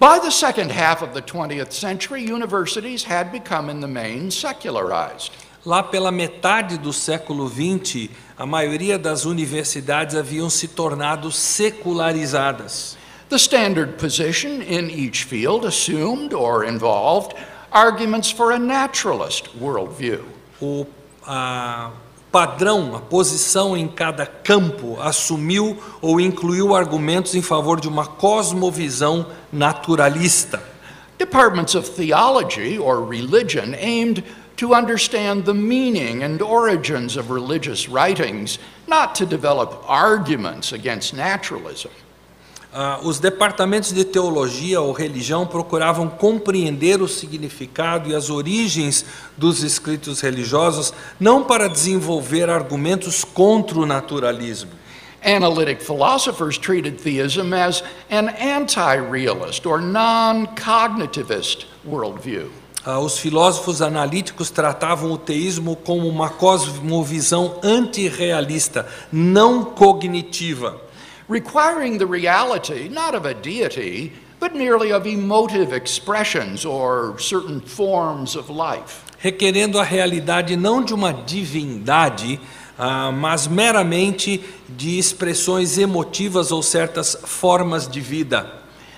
By the second half of the 20th century, universities had become in the main secularized. Lá pela metade do século XX, a maioria das universidades haviam se tornado secularizadas. The standard position in each field assumed or involved arguments for a naturalist worldview. O padrão, a posição em cada campo assumiu ou incluiu argumentos em favor de uma cosmovisão naturalista. Departments of theology or religion aimed to understand the meaning and origins of religious writings, not to develop arguments against naturalism. Os departamentos de teologia ou religião procuravam compreender o significado e as origens dos escritos religiosos, não para desenvolver argumentos contra o naturalismo. Analytic philosophers treated theism as an anti-realist or non-cognitivist worldview. Os filósofos analíticos tratavam o teísmo como uma cosmovisão antirrealista, não cognitiva, requiring the reality not of a deity, but merely of emotive expressions or certain forms of life. requerendo a realidade não de uma divindade, mas meramente de expressões emotivas ou certas formas de vida.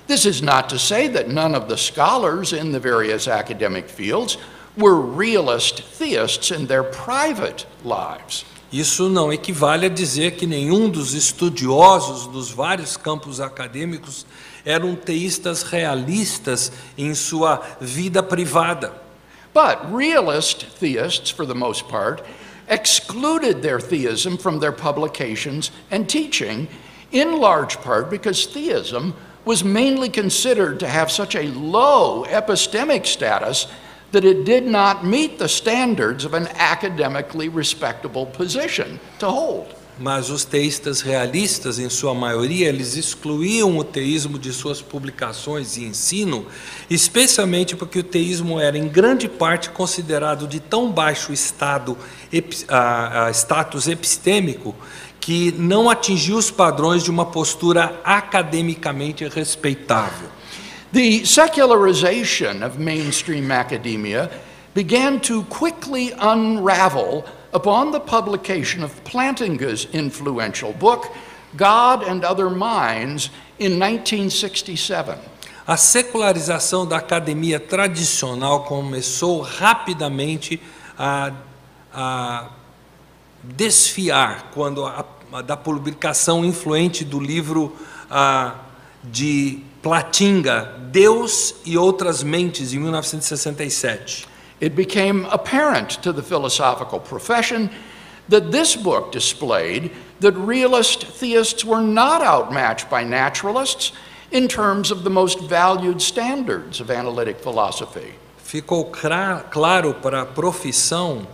This is not to say that none of the scholars in the various academic fields were realist theists in their private lives. Isso não equivale a dizer que nenhum dos estudiosos dos vários campos acadêmicos eram teístas realistas em sua vida privada. But realist theists, for the most part, excluded their theism from their publications and teaching, in large part because theism was mainly considered to have such a low epistemic status that it did not meet the standards of an academically respectable position to hold. Mas os teístas realistas, em sua maioria, eles excluíam o teísmo de suas publicações e ensino, especialmente porque o teísmo era, em grande parte, considerado de tão baixo status epistêmico que não atingia os padrões de uma postura academicamente respeitável. The secularization of mainstream academia began to quickly unravel upon the publication of Plantinga's influential book, God and Other Minds, in 1967. A secularização da academia tradicional começou rapidamente a desfiar quando da publicação influente do livro de Plantinga, Deus e Outras Mentes, em 1967. It became apparent to the philosophical profession that this book displayed that realist theists were not outmatched by naturalists in terms of the most valued standards of analytic philosophy. Ficou claro para a profissão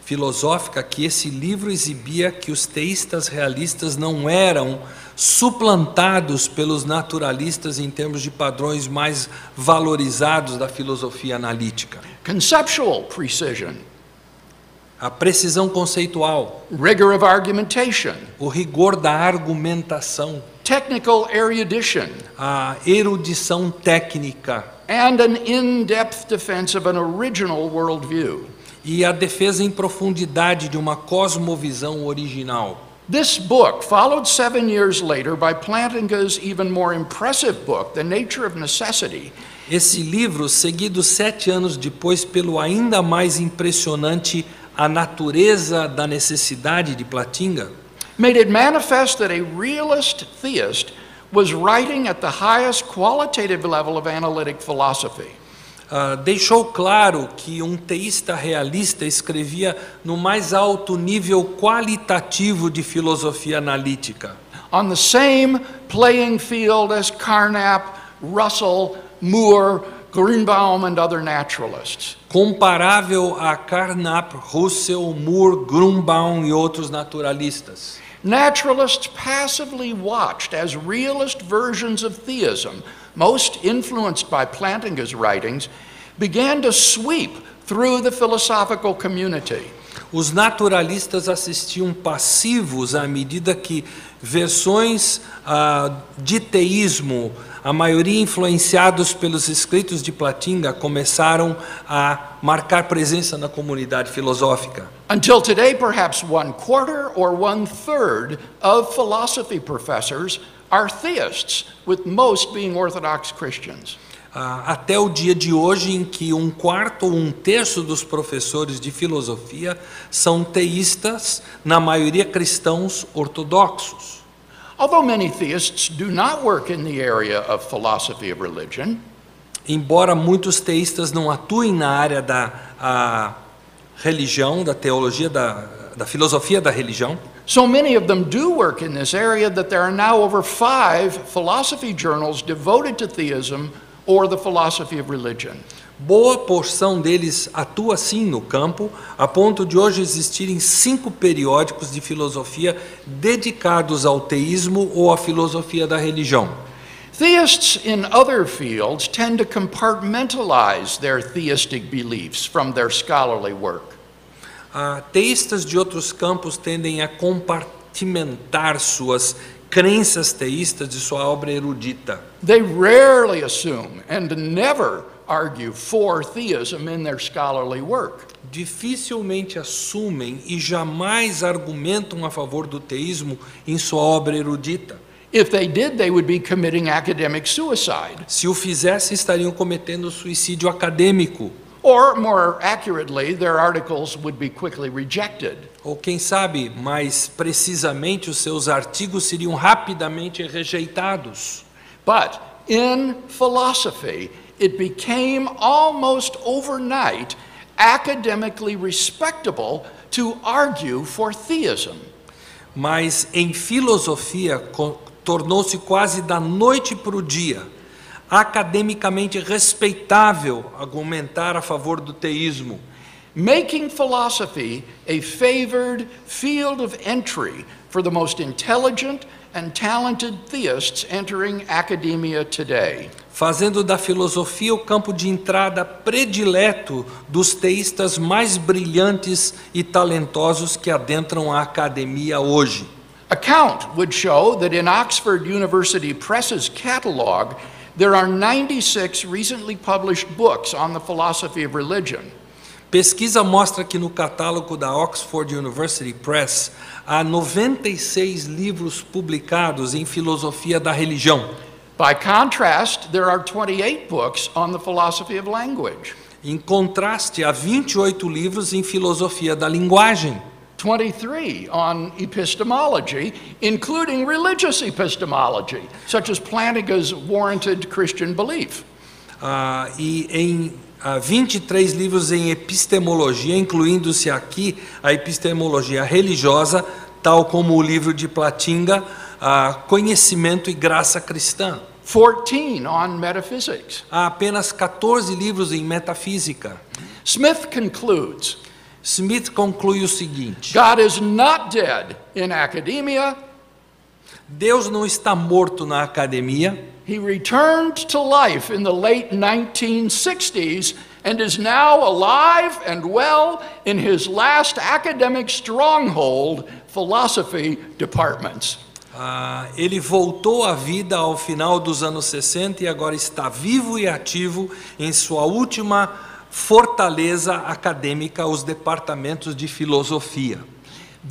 filosófica que esse livro exibia que os teístas realistas não eram suplantados pelos naturalistas em termos de padrões mais valorizados da filosofia analítica. Conceptual precision, A precisão conceitual, rigor of argumentation, o rigor da argumentação, technical erudition, a erudição técnica and an in-depth defense of an original worldview. e a defesa em profundidade de uma cosmovisão original. This book, followed 7 years later by Plantinga's even more impressive book, The Nature of Necessity. Esse livro, seguido 7 anos depois pelo ainda mais impressionante A Natureza da Necessidade de Plantinga, made it manifest that a realist theist was writing at the highest qualitative level of analytic philosophy. deixou claro que um teísta realista escrevia no mais alto nível qualitativo de filosofia analítica. On the same playing field as Carnap, Russell, Moore, Grünbaum, and other naturalists. Comparável a Carnap, Russell, Moore, Grünbaum e outros naturalistas. Naturalists passively watched as realist versions of theism, most influenced by Plantinga's writings, began to sweep through the philosophical community. Os naturalistas assistiam passivos à medida que versões de teísmo, a maioria influenciados pelos escritos de Plantinga, começaram a marcar presença na comunidade filosófica. Until today, perhaps 1/4 or 1/3 of philosophy professors are theists, with most being Orthodox Christians. Até o dia de hoje, em que 1/4 ou 1/3 dos professores de filosofia são teístas, na maioria cristãos ortodoxos. Although many theists do not work in the area of philosophy of religion, Embora muitos teístas não atuem na área da religião, da teologia, da filosofia da religião, so many of them do work in this area that there are now over 5 philosophy journals devoted to theism or the philosophy of religion. boa porção deles atua sim no campo, a ponto de hoje existirem 5 periódicos de filosofia dedicados ao teísmo ou à filosofia da religião. Theists in other fields tend to compartmentalize their theistic beliefs from their scholarly work. Teístas de outros campos tendem a compartimentar suas crenças teístas de sua obra erudita. They rarely assume and never argue for theism in their scholarly work. Dificilmente assumem e jamais argumentam a favor do teísmo em sua obra erudita. If they did, they would be committing academic suicide. Se o fizessem, estariam cometendo suicídio acadêmico. Or, more accurately, their articles would be quickly rejected. Ou quem sabe, mais precisamente, os seus artigos seriam rapidamente rejeitados. But in philosophy, it became almost overnight academically respectable to argue for theism. Mas em filosofia tornou-se quase da noite para o dia academicamente respeitável argumentar a favor do teísmo, making philosophy a favored field of entry for the most intelligent and talented theists entering academia today. Fazendo da filosofia o campo de entrada predileto dos teístas mais brilhantes e talentosos que adentram a academia hoje. A count would show that in Oxford University Press's catalog, there are 96 recently published books on the philosophy of religion. Pesquisa mostra que no catálogo da Oxford University Press há 96 livros publicados em filosofia da religião. By contrast, there are 28 books on the philosophy of language. Em contraste, há 28 livros em filosofia da linguagem. 23 on epistemology, including religious epistemology, such as Plantinga's Warranted Christian Belief. E em 23 livros em epistemologia, incluindo-se aqui a epistemologia religiosa, tal como o livro de Plantinga, Conhecimento e Graça Cristã. 14 on metaphysics. Há apenas 14 livros em metafísica. Smith concludes, Smith conclui o seguinte: God is not dead in academia. Deus não está morto na academia. He returned to life in the late 1960s and is now alive and well in his last academic stronghold, philosophy departments. Ele voltou à vida ao final dos anos 60 e agora está vivo e ativo em sua última fortaleza acadêmica, os departamentos de filosofia.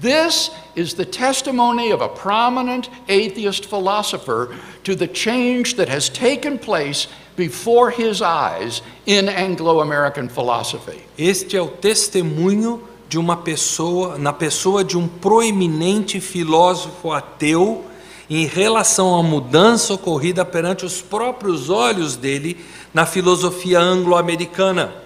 This is the testimony of a prominent atheist philosopher to the change that has taken place before his eyes in Anglo-American philosophy. Este é o testemunho de uma pessoa, na pessoa de um proeminente filósofo ateu, em relação à mudança ocorrida perante os próprios olhos dele na filosofia anglo-americana.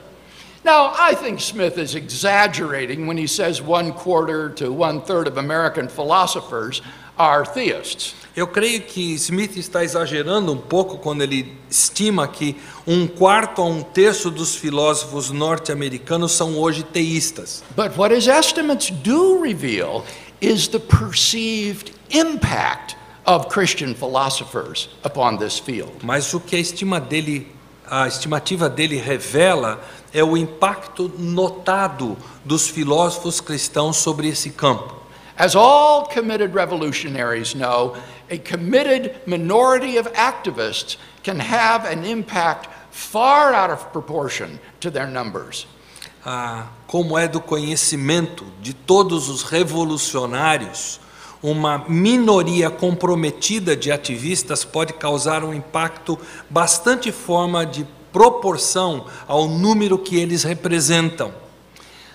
Now, I think Smith is exaggerating when he says 1/4 to 1/3 of American philosophers are theists. Eu creio que Smith está exagerando um pouco quando ele estima que 1/4 a 1/3 dos filósofos norte-americanos são hoje teístas. But what his estimates do reveal is the perceived impact of Christian philosophers upon this field. Mas o que a estimativa dele revela é o impacto notado dos filósofos cristãos sobre esse campo. As all committed revolutionaries know, a committed minority of activists can have an impact far out of proportion to their numbers. Como é do conhecimento de todos os revolucionários, uma minoria comprometida de ativistas pode causar um impacto bastante fora de proporção ao número que eles representam.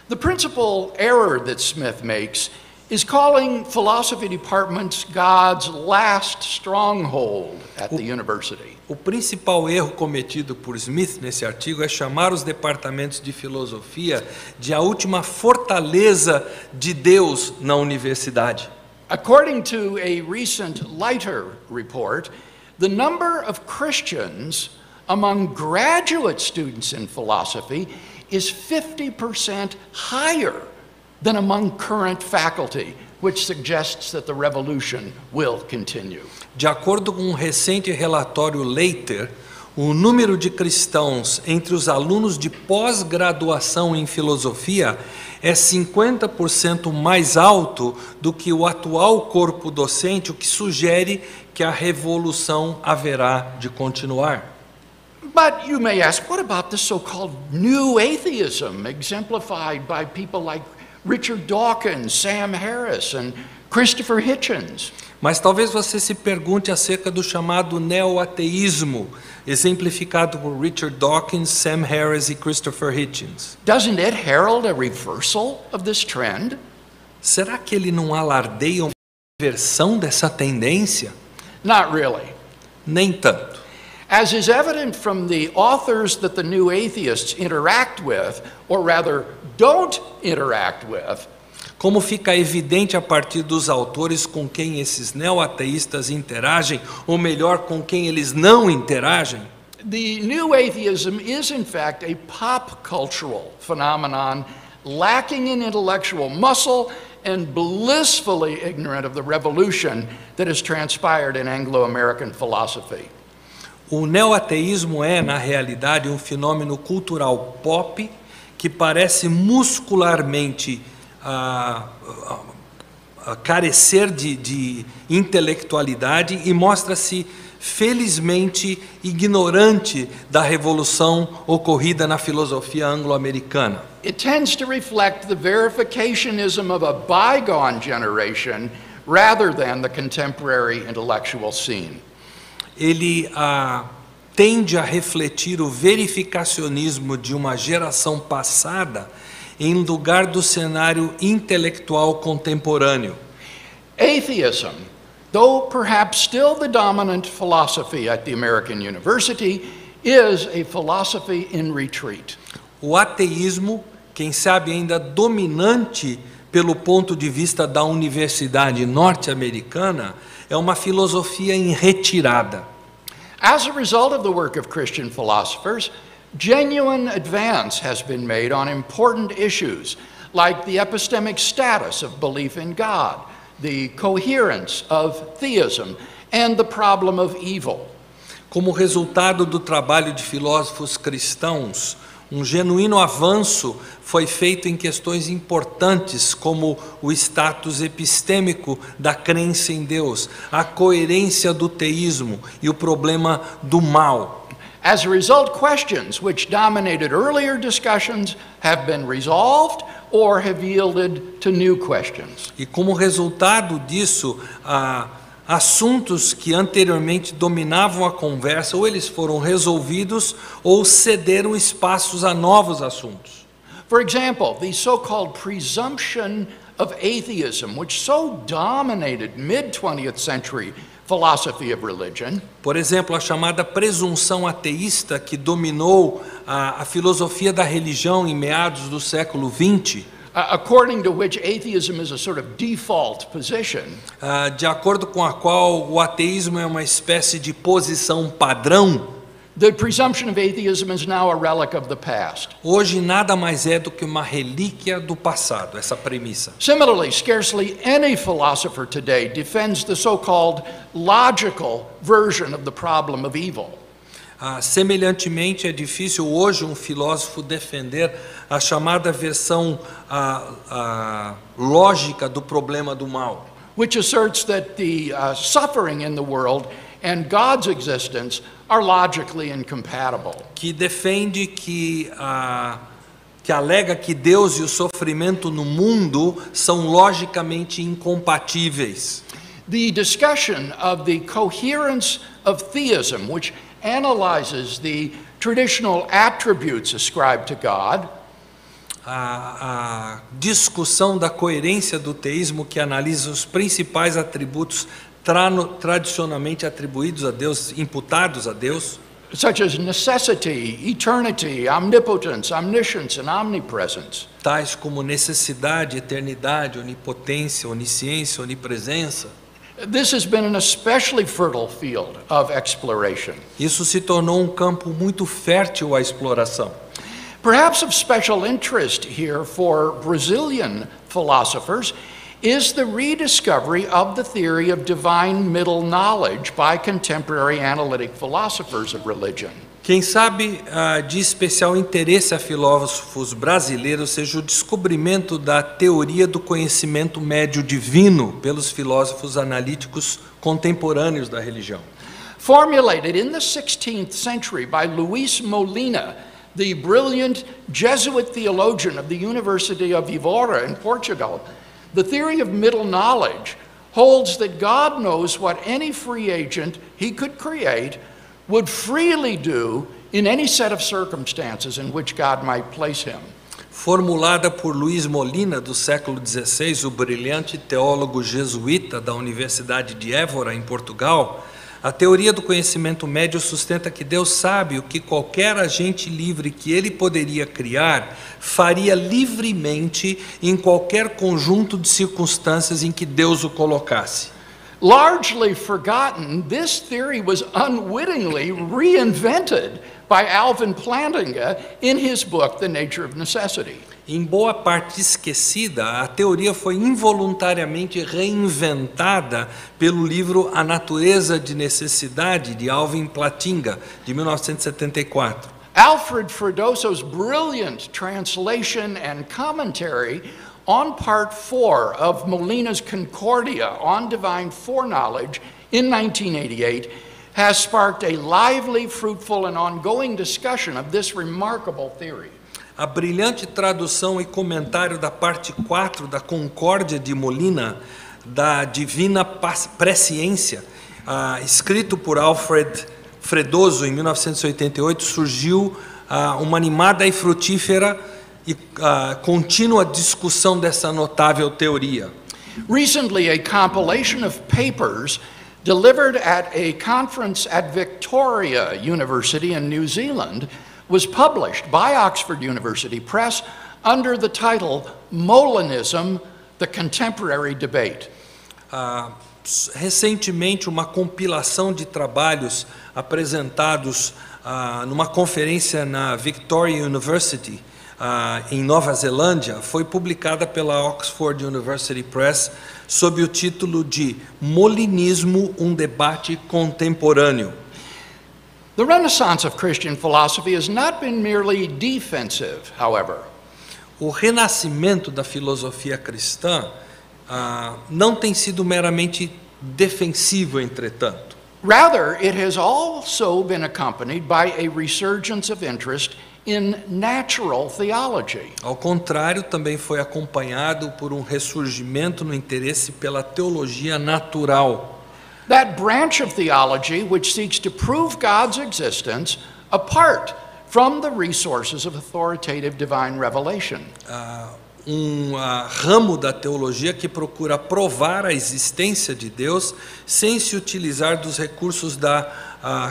The principal error that Smith makes is calling philosophy departments God's last stronghold at the university. O principal erro cometido por Smith nesse artigo é chamar os departamentos de filosofia de a última fortaleza de Deus na universidade. According to a recent Leiter report, the number of Christians among graduate students in philosophy is 50% higher than among current faculty, which suggests that the revolution will continue. De acordo com um recente relatório Leiter, o número de cristãos entre os alunos de pós-graduação em filosofia é 50% mais alto do que o atual corpo docente, o que sugere que a revolução haverá de continuar. But you may ask, what about the so-called new atheism exemplified by people like Richard Dawkins, Sam Harris, and Christopher Hitchens? Mas talvez você se pergunte acerca do chamado neo-ateísmo, exemplificado por Richard Dawkins, Sam Harris e Christopher Hitchens. Doesn't it herald a reversal of this trend? Será que ele não alardeia uma inversão dessa tendência? Not really. Nem tanto. As is evident from the authors that the new atheists interact with, or rather don't interact with, como fica evidente a partir dos autores com quem esses neo-ateístas interagem, ou melhor, com quem eles não interagem, the new atheism is in fact a pop cultural phenomenon lacking in intellectual muscle and blissfully ignorant of the revolution that has transpired in Anglo-American philosophy. O neo-ateísmo é, na realidade, um fenômeno cultural pop que parece muscularmente carecer de intelectualidade e mostra-se felizmente ignorante da revolução ocorrida na filosofia anglo-americana. It tends to reflect the verificationism of a bygone generation rather than the contemporary intellectual scene. Ele tende a refletir o verificacionismo de uma geração passada em lugar do cenário intelectual contemporâneo. Atheism, though perhaps still the dominant philosophy at the American University, is a philosophy in retreat. O ateísmo, quem sabe ainda dominante pelo ponto de vista da universidade norte-americana, é uma filosofia em retirada. As a result of the work of Christian philosophers, genuine advance has been made on important issues like the epistemic status of belief in God, the coherence of theism, and the problem of evil. Como resultado do trabalho de filósofos cristãos, um genuíno avanço foi feito em questões importantes como o status epistêmico da crença em Deus, a coerência do teísmo e o problema do mal. As a result, questions which dominated earlier discussions have been resolved or have yielded to new questions. E como resultado disso, assuntos que anteriormente dominavam a conversa, ou eles foram resolvidos ou cederam espaços a novos assuntos. For example, the so-called presumption of atheism, which so dominated mid-20th century philosophy of religion. Por exemplo, a chamada presunção ateísta que dominou a filosofia da religião em meados do século XX. According to which atheism is a sort of default position. De acordo com a qual o ateísmo é uma espécie de posição padrão. The presumption of atheism is now a relic of the past. Hoje nada mais é do que uma relíquia do passado, essa premissa. Similarly, scarcely any philosopher today defends the so-called logical version of the problem of evil. Semelhantemente, é difícil hoje um filósofo defender a chamada versão lógica do problema do mal, which asserts that the suffering in the world and God's existence are logically incompatible. que defende que alega que Deus e o sofrimento no mundo são logicamente incompatíveis. The discussion of the coherence of theism, which analyzes the traditional attributes ascribed to God, a discussão da coerência do teísmo, que analisa os principais atributos tradicionalmente atribuídos a Deus, imputados a Deus, such as necessity, eternity, omnipotence, omniscience, and omnipresence. tais como necessidade, eternidade, onipotência, onisciência, onipresença. This has been an especially fertile field of exploration. Isso se tornou um campo muito fértil à exploração. Perhaps of special interest here for Brazilian philosophers is the rediscovery of the theory of divine middle knowledge by contemporary analytic philosophers of religion. Quem sabe de especial interesse a filósofos brasileiros seja o descobrimento da teoria do conhecimento médio divino pelos filósofos analíticos contemporâneos da religião. Formulated in the 16th century by Luís Molina, the brilliant Jesuit theologian of the University of Évora in Portugal, the theory of middle knowledge holds that God knows what any free agent he could create would freely do in any set of circumstances in which God might place him. Formulada por Luís Molina, do século XVI, o brilhante teólogo jesuíta da Universidade de Évora, em Portugal, a teoria do conhecimento médio sustenta que Deus sabe o que qualquer agente livre que ele poderia criar faria livremente em qualquer conjunto de circunstâncias em que Deus o colocasse. Largely forgotten, this theory was unwittingly reinvented by Alvin Plantinga in his book, The Nature of Necessity. Em boa parte esquecida, a teoria foi involuntariamente reinventada pelo livro A Natureza de Necessidade, de Alvin Plantinga, de 1974. Alfred Fredosso's brilliant translation and commentary on Part 4 of Molina's Concordia on Divine Foreknowledge in 1988 has sparked a lively, fruitful, and ongoing discussion of this remarkable theory. A brilhante tradução e comentário da parte 4 da Concórdia de Molina, da Divina Presciência, escrito por Alfred Fredosso em 1988, surgiu uma animada e frutífera e contínua discussão dessa notável teoria. Recently, a compilation of papers delivered at a conference at Victoria University in New Zealand was published by Oxford University Press under the title Molinism, the Contemporary Debate. Recentemente, uma compilação de trabalhos apresentados numa conferência na Victoria University, em Nova Zelândia, foi publicada pela Oxford University Press sob o título de Molinismo, um debate contemporâneo. The renaissance of Christian philosophy has not been merely defensive, however. O renascimento da filosofia cristã não tem sido meramente defensivo, entretanto. Rather, it has also been accompanied by a resurgence of interest in natural theology. Ao contrário, também foi acompanhado por um ressurgimento no interesse pela teologia natural. That branch of theology which seeks to prove God's existence apart from the resources of authoritative divine revelation. Ramo da teologia que procura provar a existência de Deus sem se utilizar dos recursos da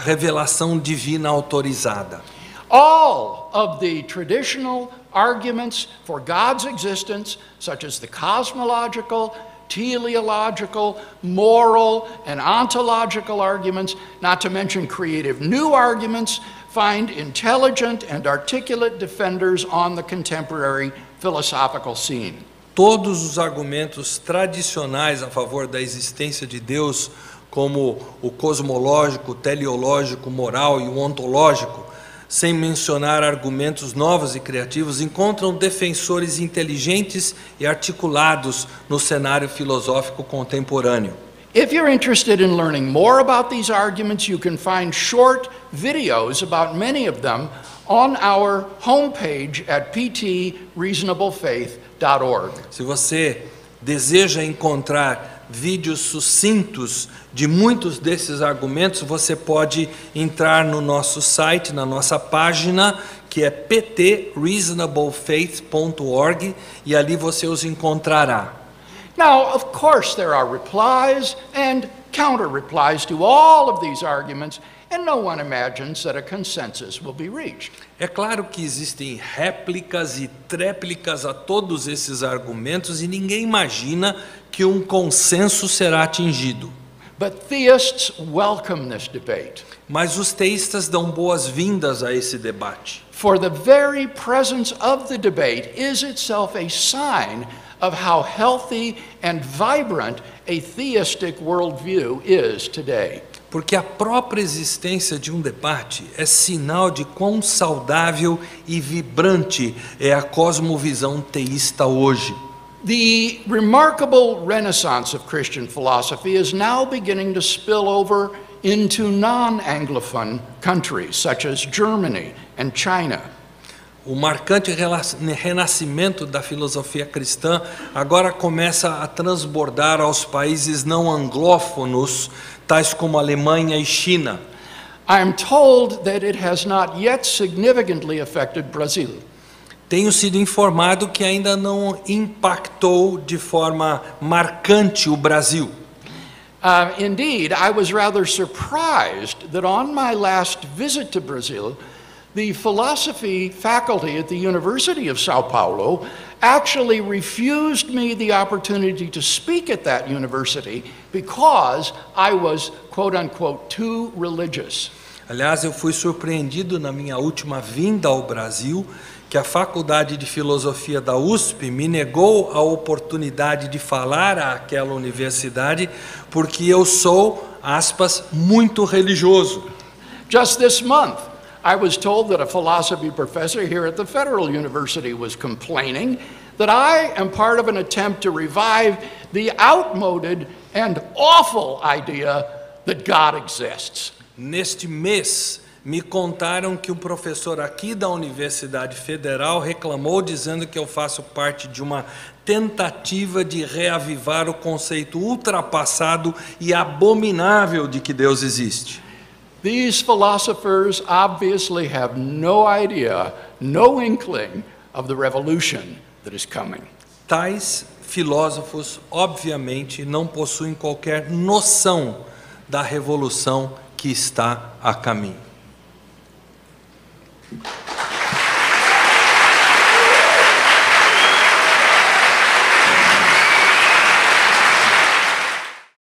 revelação divina autorizada. All of the traditional arguments for God's existence, such as the cosmological, teleological, moral, and ontological arguments, not to mention creative new arguments, find intelligent and articulate defenders on the contemporary philosophical scene. Todos os argumentos tradicionais a favor da existência de Deus, como o cosmológico, o teleológico, moral e o ontológico, sem mencionar argumentos novos e criativos, encontram defensores inteligentes e articulados no cenário filosófico contemporâneo. If you're interested in learning more about these arguments, you can find short videos about many of them on our homepage at ptreasonablefaith.org. Se você deseja encontrar vídeos sucintos de muitos desses argumentos, você pode entrar no nosso site, na nossa página, que é ptreasonablefaith.org, e ali você os encontrará. Now, of course, there are replies and counter-replies to all of these arguments, and no one imagines that a consensus will be reached. É claro que existem réplicas e tréplicas a todos esses argumentos e ninguém imagina que um consenso será atingido. But theists welcome this debate. Mas os teístas dão boas-vindas a esse debate. For the very presence of the debate is itself a sign of how healthy and vibrant a theistic worldview is today. Porque a própria existência de um debate é sinal de quão saudável e vibrante é a cosmovisão teísta hoje. The remarkable renaissance of Christian philosophy is now beginning to spill over into non-Anglophone countries such as Germany and China. O marcante renascimento da filosofia cristã agora começa a transbordar aos países não anglófonos, tais como Alemanha e China. I am told that it has not yet significantly affected Brazil. Tenho sido informado que ainda não impactou de forma marcante o Brasil. Indeed, I was rather surprised that on my last visit to Brazil, the philosophy faculty at the University of Sao Paulo actually refused me the opportunity to speak at that university because I was, quote unquote, too religious. Aliás, eu fui surpreendido na minha última vinda ao Brasil que a Faculdade de Filosofia da USP me negou a oportunidade de falar àquela universidade porque eu sou, aspas, muito religioso. Just this month, I was told that a philosophy professor here at the Federal University was complaining that I am part of an attempt to revive the outmoded and awful idea that God exists. Neste mês, me contaram que um professor aqui da Universidade Federal reclamou dizendo que eu faço parte de uma tentativa de reavivar o conceito ultrapassado e abominável de que Deus existe. These philosophers obviously have no idea, no inkling of the revolution that is coming. Tais filósofos, obviamente, não possuem qualquer noção da revolução que está a caminho.